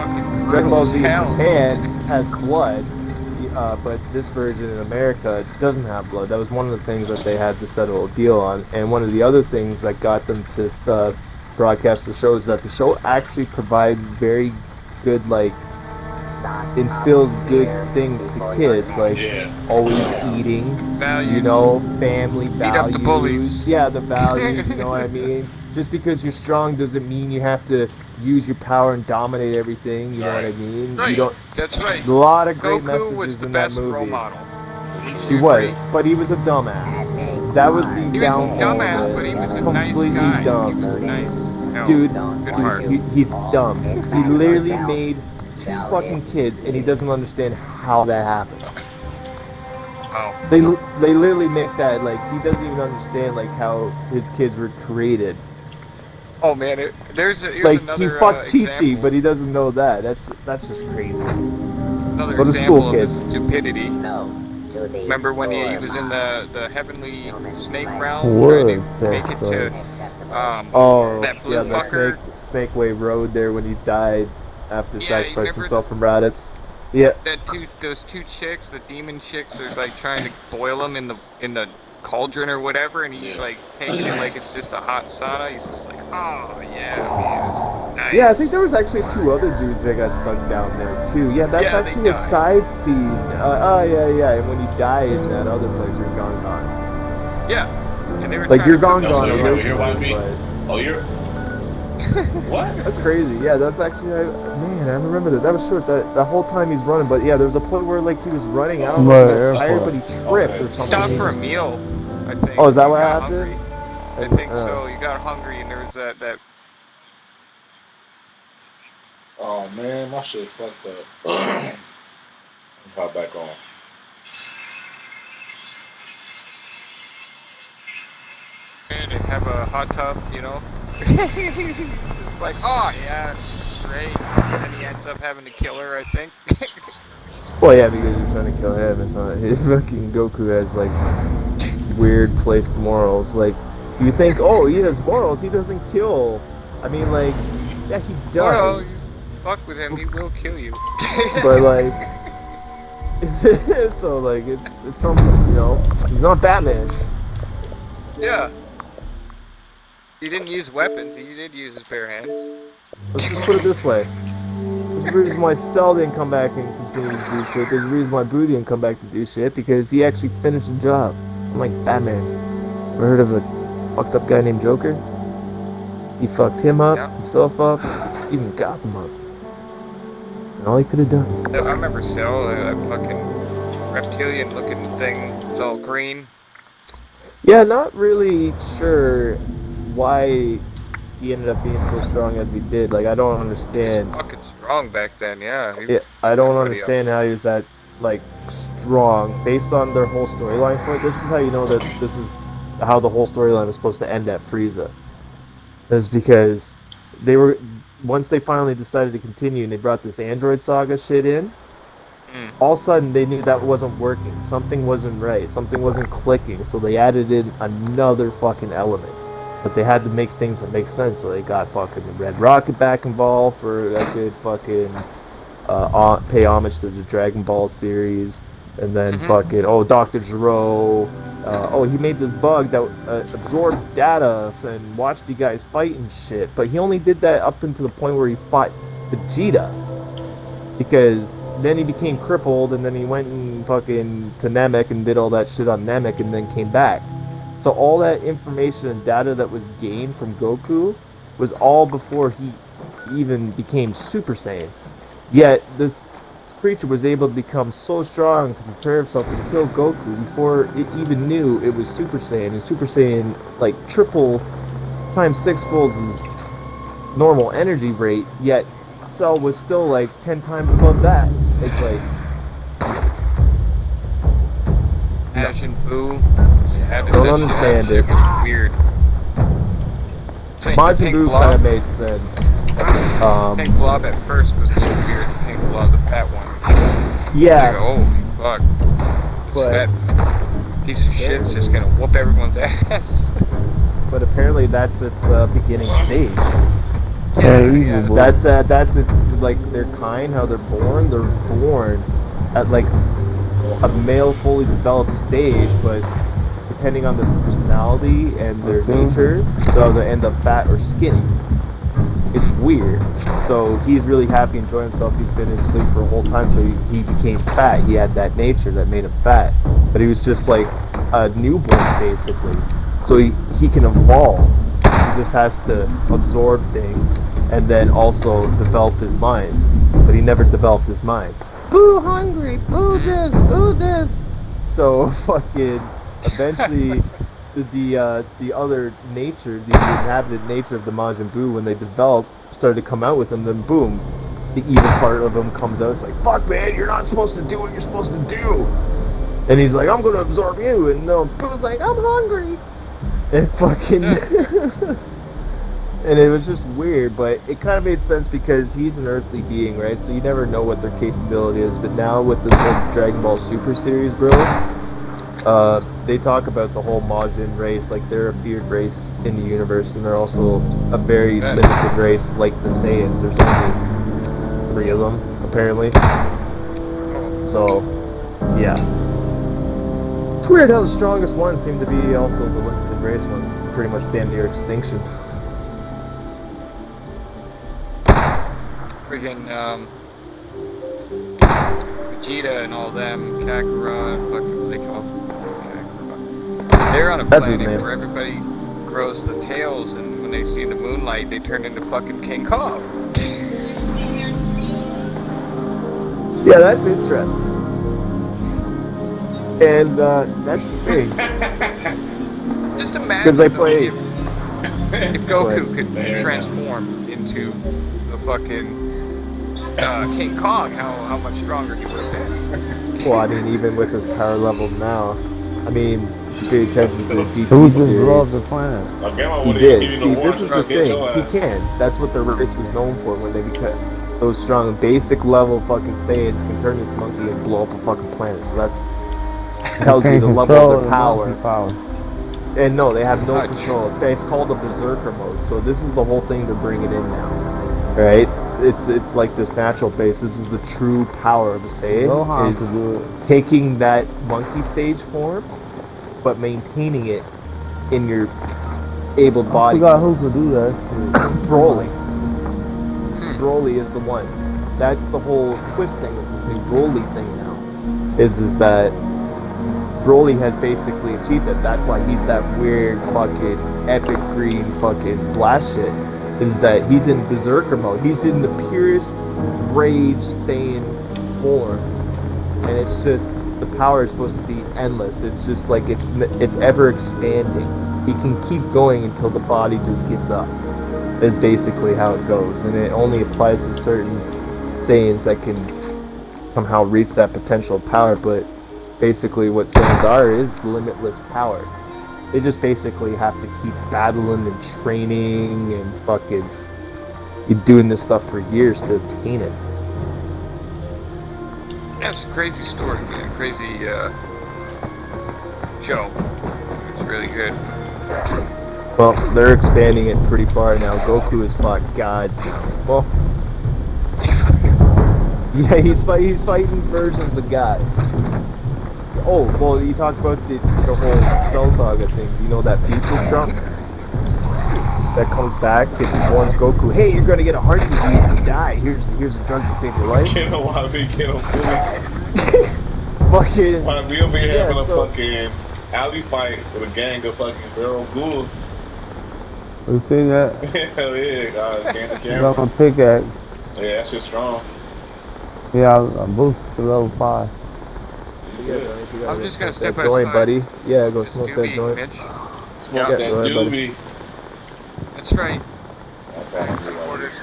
Dragon Ball Z in Japan has blood, but this version in America doesn't have blood. That was one of the things that they had to settle a deal on. And one of the other things that got them to broadcast the show is that the show actually provides very good, like, instills good things to kids, like always eating, Values. you know, family Beat up the bullies. values. Yeah, the values, you know what I mean? Just because you're strong doesn't mean you have to use your power and dominate everything, you know what I mean? Right. You don't. That's right. A lot of great Goku was messages the in that best role movie. model. He was, but he was a dumbass. That was the He was a downfall dumbass, of it. but he was a Completely nice guy. dumb. He was nice as hell. Dude, Good heart. he's dumb. He literally made 2 fucking kids, and he doesn't understand how that happened. Oh. They literally make that, like, he doesn't even understand, like, how his kids were created. Oh man, here's Like, another he fucked Chi-Chi, example. but he doesn't know that. That's just crazy. Another Go to example school, of his kids. stupidity. Remember when he was in the heavenly snake realm Word, trying to make it to Oh, that blue yeah, the fucker? Snake Way Road there when he died after Yeah, sacrificing remember himself from Raditz. Yeah. Those two chicks, the demon chicks, are like trying to boil him in the cauldron or whatever, and he's like taking it like it's just a hot sauna. He's just like, oh yeah, man, nice. Yeah, I think there was actually 2 other dudes that got stuck down there too. Yeah, that's Yeah, they actually a died. side scene. Yeah. And when you die in that other place, you're gone. Yeah, and they were Like trying you're to gone cook So him. you're over here, originally, YB? but Oh, you're. What? that's crazy. Yeah, that's actually man. I remember that. That was short. That whole time he's running, but yeah, there was a point where like he was running. I don't know if he was tired, but he tripped or something. Stopped He for a just- meal, I think. Oh, is that He what got happened? hungry. I think so. You got hungry, and there was that. Oh man, my shit fucked up. Let me hop back on. And have a hot tub, you know. It's just like, oh yeah, great. And then he ends up having to kill her, I think. Well, yeah, because you're trying to kill him. It's not his fucking Goku has like weird placed morals. Like you think, oh, he has morals. He doesn't kill. I mean, like, yeah, he does. fuck with him, he will kill you. But like, so like it's something, you know. He's not Batman. Yeah. He didn't use weapons, he did use his bare hands. Let's just put it this way. There's a reason why Cell didn't come back and continue to do shit. There's a reason why Boo didn't come back to do shit, because he actually finished the job. Unlike Batman. Ever heard of a fucked up guy named Joker? He fucked him up, Yeah. himself up, even Gotham up. And all he could have done. I remember Cell, a fucking reptilian looking thing, it's all green. Yeah, not really sure why he ended up being so strong as he did. Like, I don't understand. Fucking strong back then, yeah. Yeah, I don't understand how he was that, like, strong. Based on their whole storyline for it, this is how you know that this is how the whole storyline was supposed to end at Frieza. Is because they were, once they finally decided to continue and they brought this Android Saga shit in, all of a sudden they knew that wasn't working. Something wasn't right. Something wasn't clicking. So they added in another fucking element. But they had to make things that make sense. So they got fucking the Red Rocket back involved for a good fucking pay homage to the Dragon Ball series. And then fucking, Dr. Gero. He made this bug that absorbed data and watched you guys fight and shit. But he only did that up until the point where he fought Vegeta. Because then he became crippled, and then he went and fucking to Namek and did all that shit on Namek, and then came back. So all that information and data that was gained from Goku was all before he even became Super Saiyan. Yet this creature was able to become so strong to prepare himself to kill Goku before it even knew it was Super Saiyan. And Super Saiyan, like, triple times 6 folds his normal energy rate, yet Cell was still like 10 times above that. It's like, Majin Buu. don't understand it. It was weird. Majin Buu kind of made sense. Pink Blob at first was a little weird. Pink Blob, the fat one. Yeah. Like, holy fuck. This fat piece of shit's just gonna whoop everyone's ass. But apparently that's its beginning stage. Yeah, That's it's like their kind, how they're born. They're born at like a male fully developed stage, but depending on their personality and their nature, they'll either end up fat or skinny. It's weird. So he's really happy, enjoying himself. He's been in sleep for a whole time, so he became fat. He had that nature that made him fat, but he was just like a newborn basically. So he can evolve. He just has to absorb things and then also develop his mind. But he never developed his mind. Boo hungry, boo this, boo this. So fucking eventually the other nature, the inhabited nature of the Majin Buu, when they developed, started to come out with them, then boom, the evil part of him comes out. It's like, fuck man, you're not supposed to do what you're supposed to do. And he's like, I'm gonna absorb you, and Boo's like, I'm hungry. And fucking and it was just weird, but it kind of made sense because he's an earthly being, right? So you never know what their capability is. But now with this whole Dragon Ball Super series, bro, they talk about the whole Majin race, like they're a feared race in the universe, and they're also a very limited race, like the Saiyans. There's only 3 of them, apparently. So, yeah. It's weird how the strongest ones seem to be also the limited race ones, pretty much damn near extinction. Friggin' Vegeta and all them, Kakarot, fucking what they call Kakarot. They're on a planet where everybody grows the tails, and when they see the moonlight, they turn into fucking King Kong. Yeah, that's interesting. And that's the thing. Just imagine because they play. If Goku could transform into the fucking King Kong, how much stronger he would have been. Well, I mean, even with his power level now, I mean, if you pay attention to the GT Who just series, loves the planet? he did. See, this is the thing. He can. That's what the race was known for when they became those strong, basic level fucking Saiyans can turn this monkey and blow up a fucking planet. So that's tells you the level of their power. And no, they have no control. It's called a berserker mode. So this is the whole thing they're bringing in now. right? It's like this natural base. This is the true power of a Saiyan, Gohan is could do it. taking that monkey stage form, but maintaining it in your able I body forgot who form. could do that shit. Broly. Broly is the one. That's the whole twist thing with this new Broly thing now. Is that Broly has basically achieved that. That's why he's that weird fucking epic green fucking blast shit. Is that he's in berserker mode. He's in the purest rage Saiyan form, and it's just the power is supposed to be endless. It's just like it's ever expanding. He can keep going until the body just gives up. Is basically how it goes, and it only applies to certain Saiyans that can somehow reach that potential power. But basically, what Saiyans are is limitless power. They just basically have to keep battling and training and fucking doing this stuff for years to obtain it. That's a crazy story, man. Crazy show. It's really good. Well, they're expanding it pretty far now. Goku has fought gods now. Well, yeah, he's fighting versions of gods. Oh, well, you talk about the whole Cell Saga thing. You know that future Trump that comes back and warns Goku, "Hey, you're gonna get a heart disease and die. Here's a drug to save your life." Get him while we get him fully. Fucking While we over here yeah, having a so- fucking alley fight with a gang of fucking barrel ghouls. You seen that? Hell yeah, gang the I camera. got my pickaxe. Yeah, that shit's strong. Yeah, I boosted to level 5. I'm just gonna step that joint, outside. buddy. Yeah, go This smoke doobie, that joint. bitch. Smoke Yeah, that go ahead, buddy. doobie. That's right. Okay, Quarters.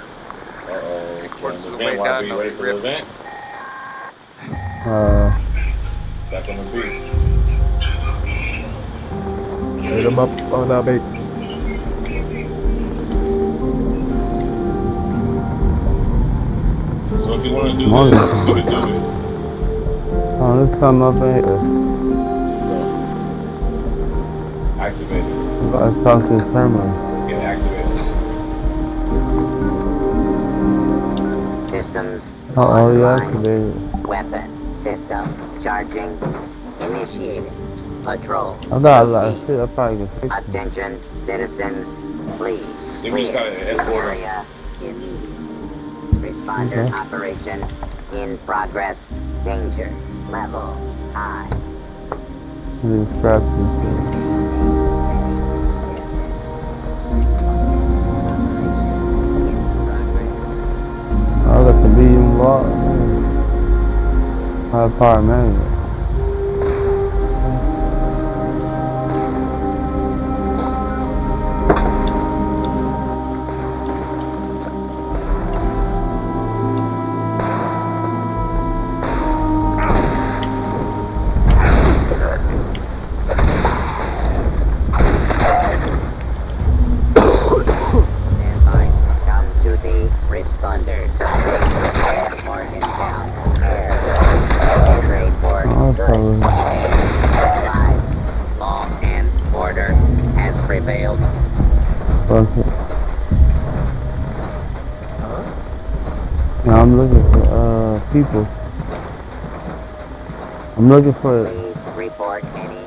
uh-oh. Quarters of the Event, way why down be on ready the for the rip. event? Back on the beat. Hit him up on that bait. So if you want to do Money. this, you can do it. Oh, there's something up in here. Activate it. I gotta talk to the terminal. Get activated. Systems Already online. activated. Weapon system charging initiated. Patrol. I got a lot of routine. shit. I probably can fix it. Attention, citizens, please. Then we just gotta escort him. Area immediate. Responder Okay. operation in progress. Danger level high. These straps and shit. I got the medium block. High power manual. Standby. Come to the responders. Morgantown Air. Trade for Oh, goods sorry. and supplies. Law and order has prevailed. Fuck it. Now I'm looking for people. I'm looking for Please report any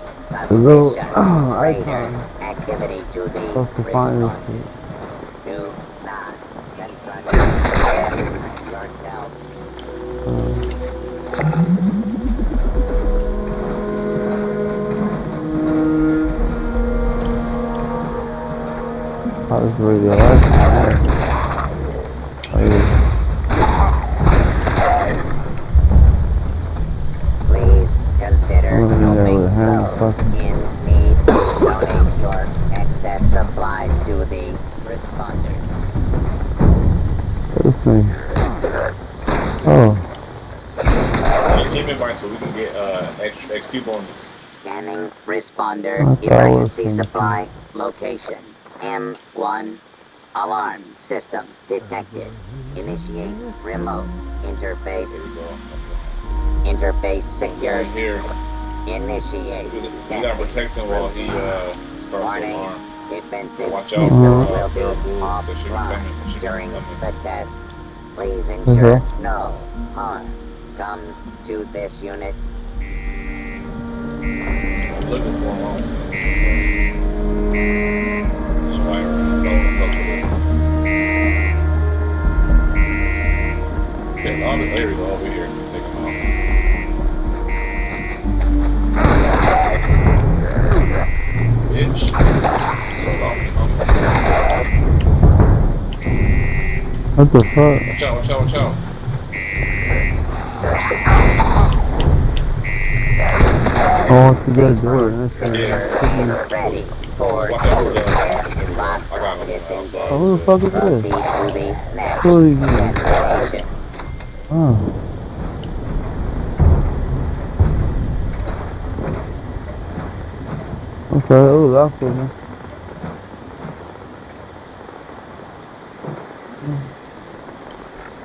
the little suspicious raider icon. activity to the Supposed to find this responders. shit. Do not confront yourself. How this radioactive? Oh, yeah. Please consider I'm gonna be there with a hand helping fucking. those in need. Donate your excess supplies to the responders. This thing. Oh, Team invite so we can get extra XP bonus. Scanning responder I thought I was emergency gonna supply location. M1 alarm system detected. Initiate remote interface. Interface Right secured. here. Initiate. We gotta protect him while he starts the Warning. alarm. Defensive Watch out systems for will be barrel bulls. They should be offline coming. They should be during coming. the test. Please ensure no harm comes to this unit. I'm looking for them also. Right around. Don't fuck with it. Okay, there we go, over here. Take them out. Bitch. So long, homie. What the fuck? Watch out, watch out, watch out. Oh, to get a door. That's Yeah. Ready for Watch out for the. There we go. I got him now, so I Oh, who was the fuck is proceed this? to the next Who are you doing? destination. Oh. Okay, oh, that's for me.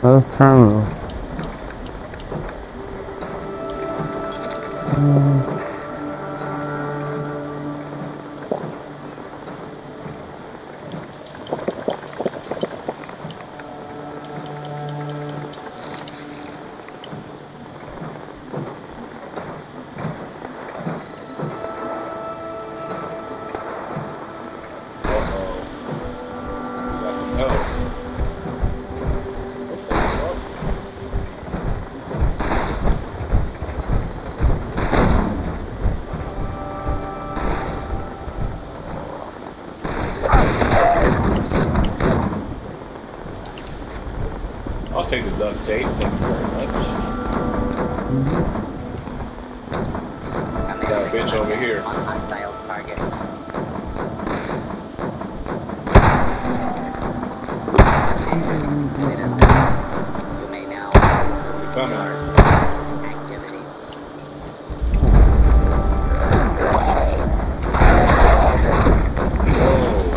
That's terminal. We got some help. What the fuck? I'll take the duct tape. Thank you very much. Got a bitch over here. On hostile target. You may now Coming. activities.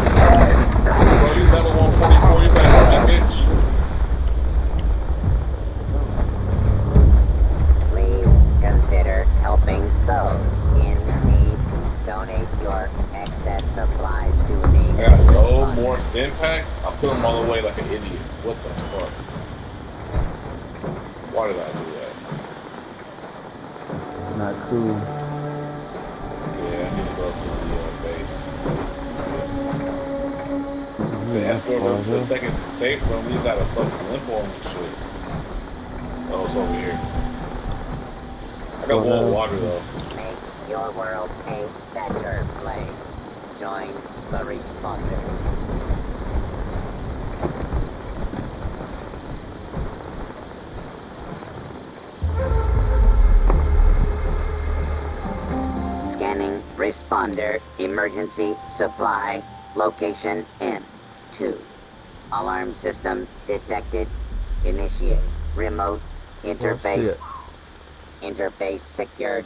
Bro, you level 144, you better hurt that bitch. Please consider helping those in need. Donate your excess supplies to I the got no more stim packs. I put them all away like an idiot. What the fuck? Why did I do that? Not cool. Yeah, I need to go to the base. The That's escort room to the fine, second safe room. We got a fucking limp on and shit. Oh, it's over here. I got more water though. Make your world a better place. Join the responders. Scanning responder emergency supply location M2. Alarm system detected. Initiate remote interface. Interface secured.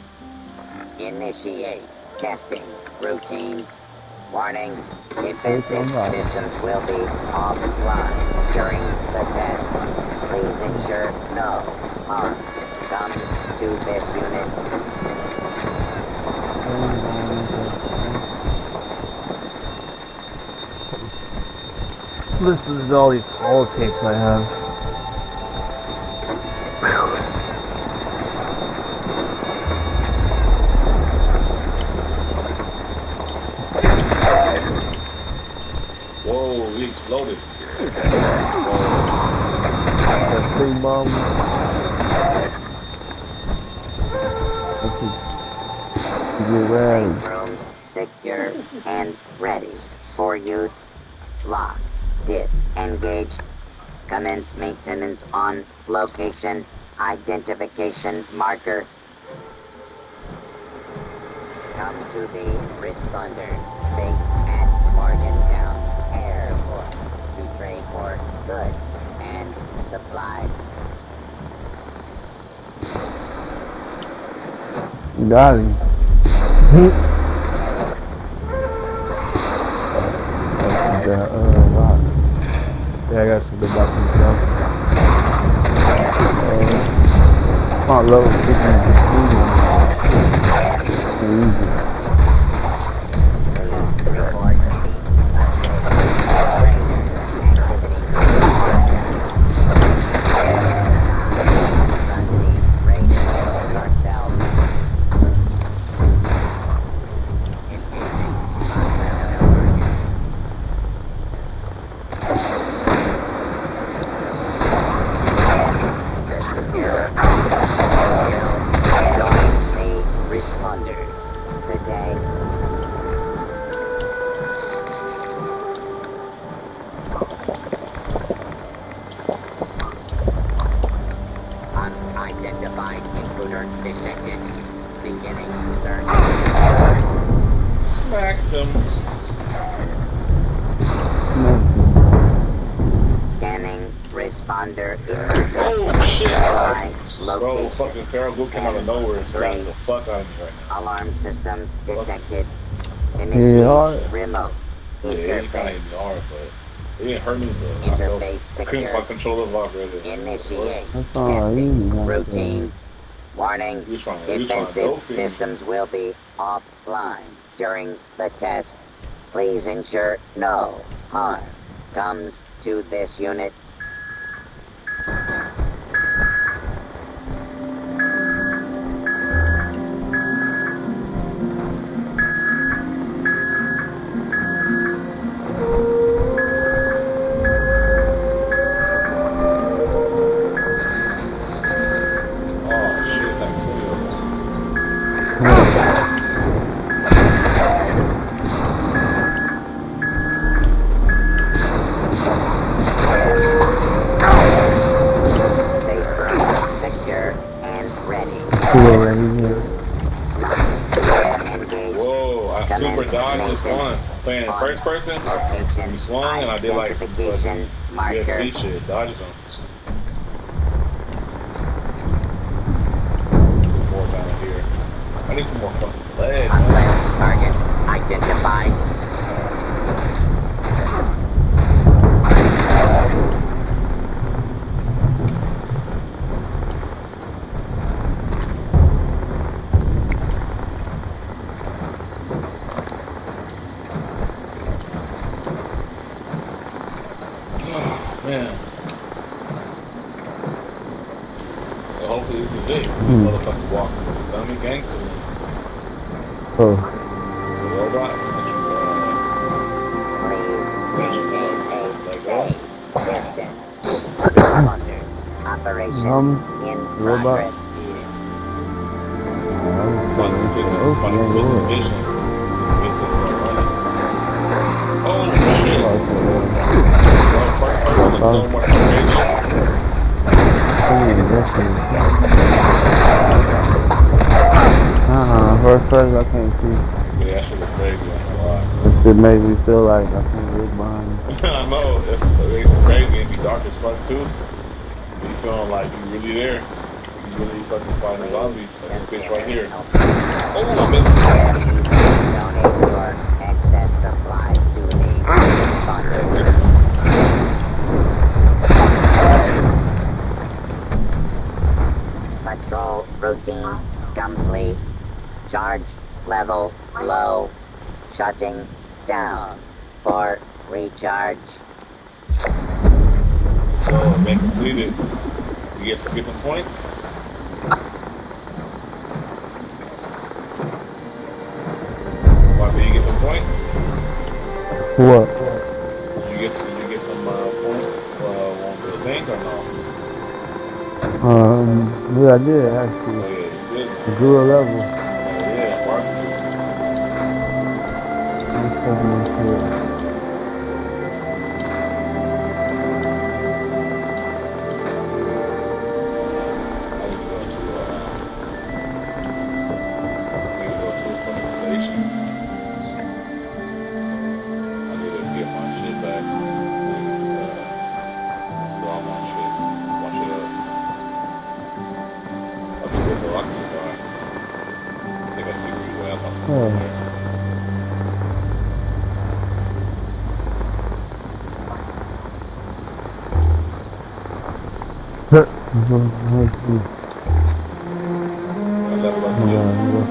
Initiate testing routine. Warning, defensive systems will be offline during the test. Please ensure no harm comes to this unit. Listen to all these holotapes I have. Whoa, he exploded. That big bomb. Get ready. Safe room secure and ready for use. Lock. Disengage. Commence maintenance on location. Identification marker. Come to the responders base at Morgantown Airport to trade for goods and supplies. Got him. Rock. Yeah, I got some good boxing stuff. Not low. Easy. Please report the Scanning responder emergency. Oh shit, Supply bro. location. Fucking Feral Blue came out of nowhere and scared the fuck out of me right now. Alarm system detected. Yeah, Initiate hard. remote Yeah, he kind of interface. hit me hard, but it didn't hurt me, but I felt Interface I couldn't secure. quite control the vibrator. Initiate That's all right. testing Easy, routine. Warning, You trying to defensive dope me. systems will be offline during the test. Please ensure no harm comes to this unit. Oh shit, it's like 20 of them. Safe, secure, and ready. Engage. Whoa, I super dodged this one. Playing in first person, Location. we swung and I did like some fucking Marker. UFC shit, dodges them. More down here. I need some more fucking lead, man. Unless target identified. Man. So hopefully this is it. This motherfucker walking with a dummy gangster. Oh, Robot. Please maintain a safe distance. Responders. Operation in robot. progress. About to get this vision. Get this running. Oh shit. Bro, first person is so much crazy. First person I can't see. Yeah, that shit is crazy. I ain't gonna lie. That shit make me feel like I can't look behind me. I know, that's makes it crazy and be dark as fuck too. You feeling like you really there. You really fucking fighting zombies. Like this bitch right here. Oh, I missed. Donate your excess supplies to the responders. Patrol routine complete. Charge level low. Shutting down for recharge. So, man, completed. You get some points. Bobby, you get some points. What? You get some points on the thing or no? Yeah, I did actually. Oh yeah, you did. I grew a level. Oh yeah, barbecue. I need to go to a fucking station. I need to get my shit back. Do all my shit. Wash it up. I'll be good though. I can survive. I think I see where you at. Yeah. Let's see. I level up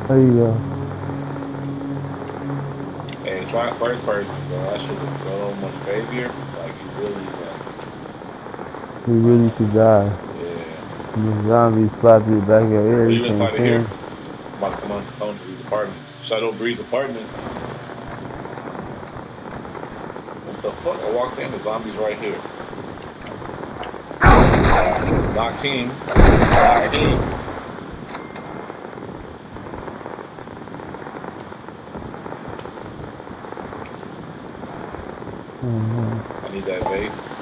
There you go. Hey, try first person, bro. That shit looks so much crazier. Like you really You really could die. yeah. The zombie slap you back in your ear. Are You you can't inside of see here? him. about to come on home to these apartments. Shadow Breeze Apartments. What the fuck? I walked in, the zombies right here. Knock team. Knock team. I need that vase.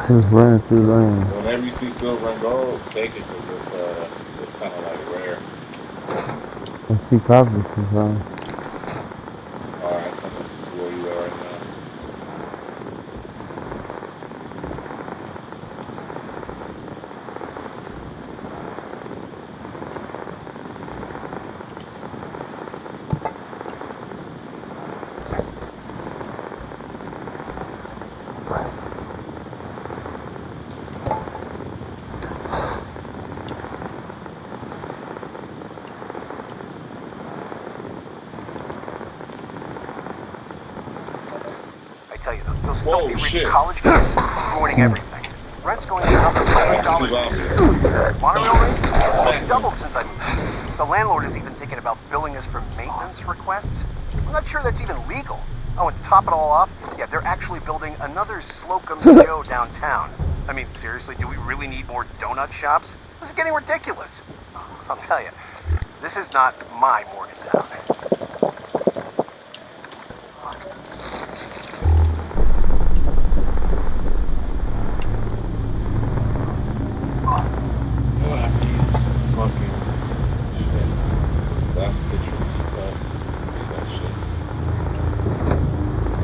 Just ran through land. Whenever you see silver and gold, take it because it's kind of like rare. I see copper sometimes. Alright, coming to where you are right now. I tell you, those Whoa, filthy rich shit. college kids are ruining everything. Rent's going up $100 a Monorail rate doubled since I moved. The landlord is even thinking about billing us for maintenance requests. I'm not sure that's even legal. Oh, and to top it all off, yeah, they're actually building another Slocum Joe downtown. I mean, seriously, do we really need more donut shops? This is getting ridiculous. I'll tell you, this is not my Morgantown. What I need is some fucking shit. Last picture of teapot. Need that shit.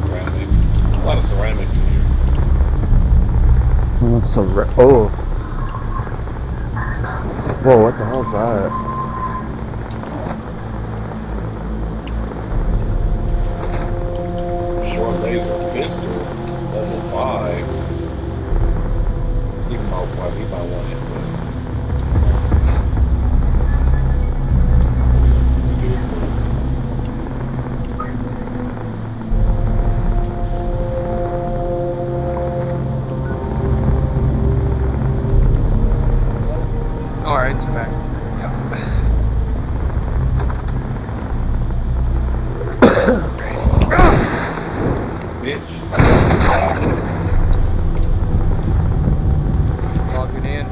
Ceramic. A lot of ceramic in here. What's a oh. Whoa, what the hell is that? Short laser pistol. Level 5. He might want it, but Alright, it's back. bitch. Logging in.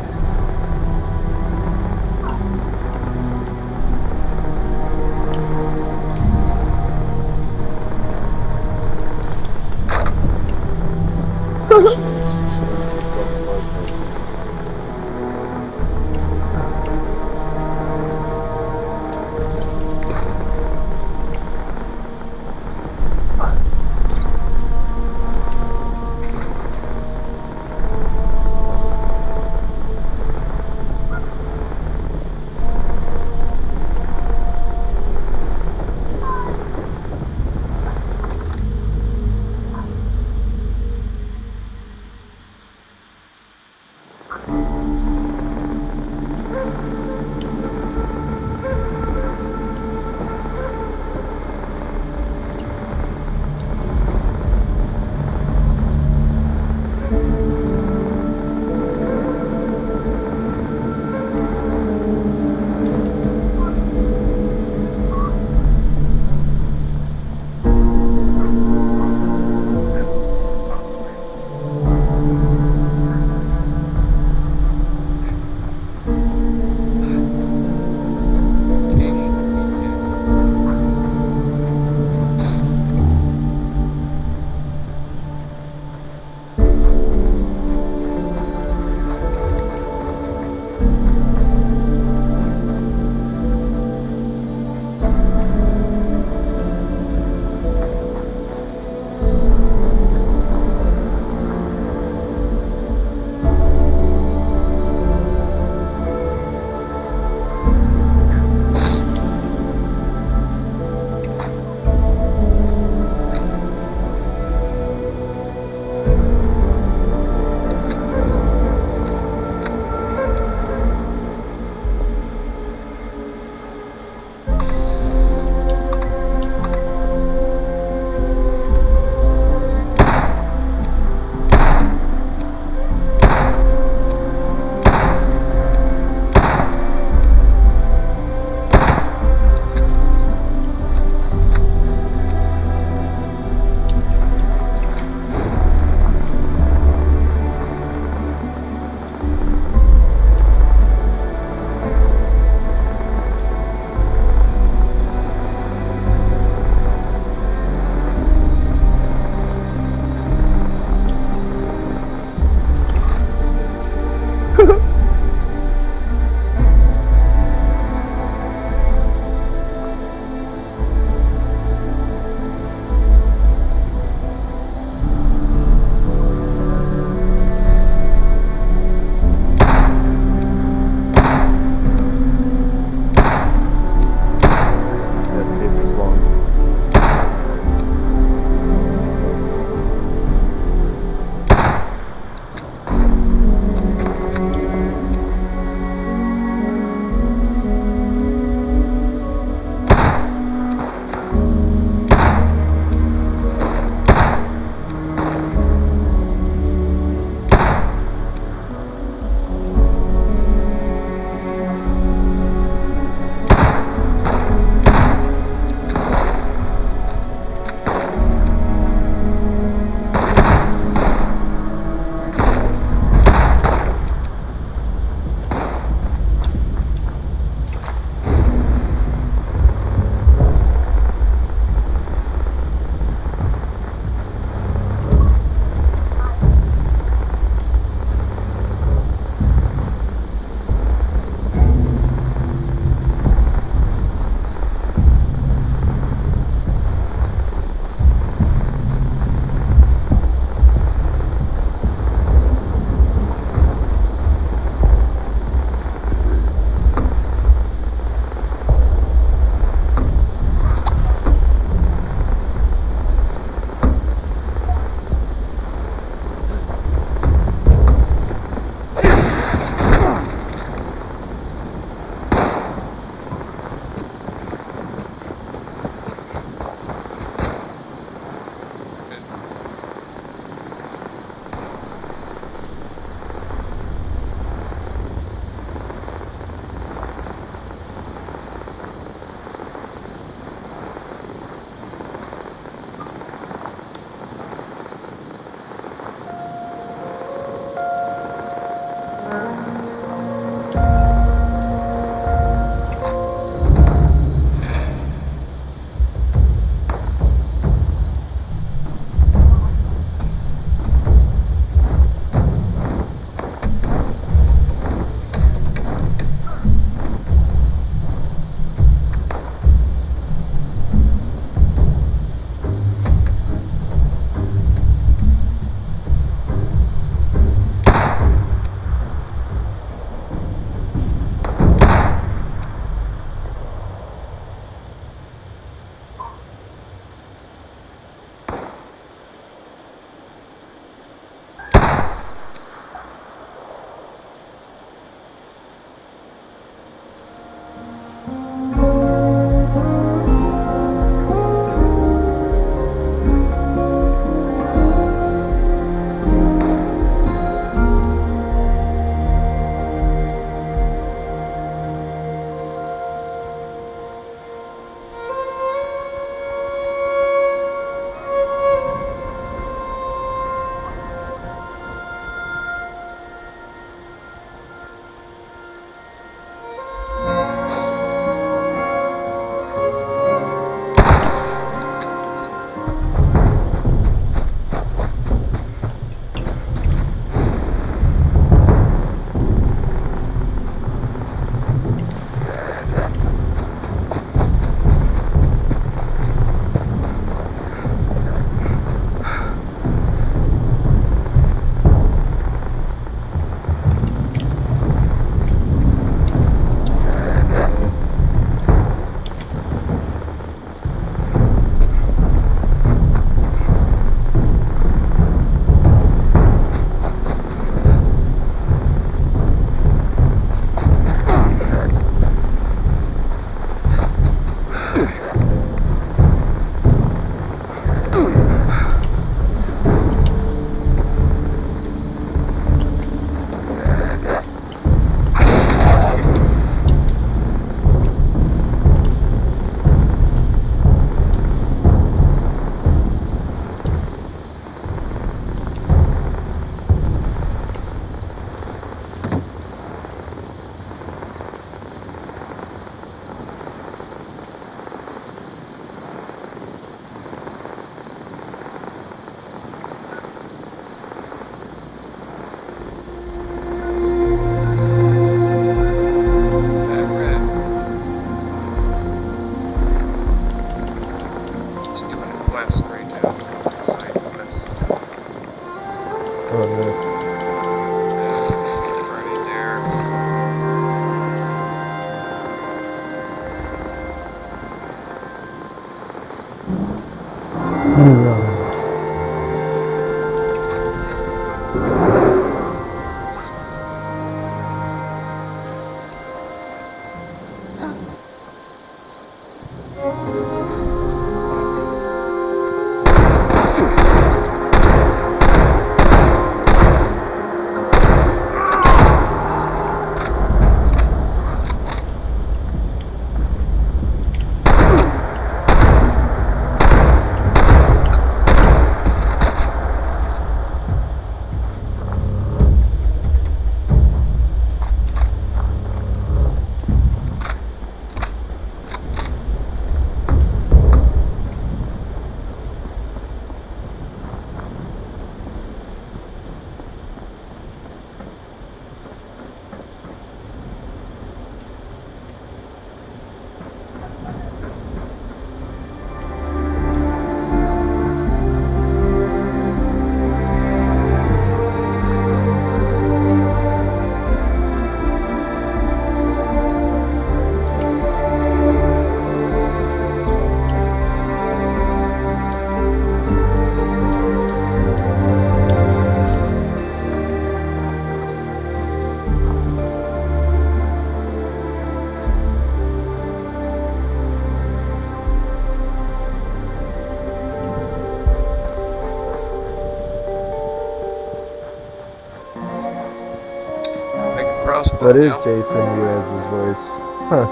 crossbow That is now. Jason Mraz's voice. Huh.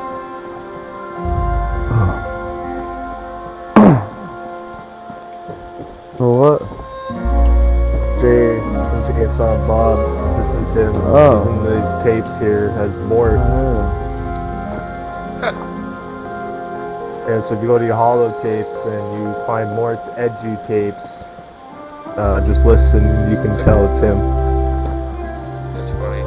For what? Jay from Jay and Silent Bob. This is him. Oh. He's in these tapes here. Has more. And so if you go to your holotapes and you find more, it's edgy tapes. Just listen. You can tell it's him. That's funny.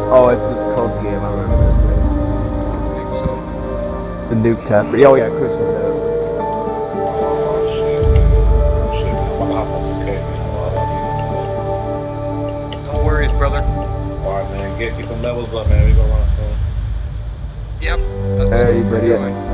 Oh, it's this code game. I remember this thing. I think so. The Nuke Tapper. Oh yeah, Christian's out. Oh shit, man. Oh shit, man. I'm gonna hop on 2K, man. No worries, brother. Alright, man. Get them levels up, man. We gonna run soon. Yep. That's Hey, what we're buddy. doing.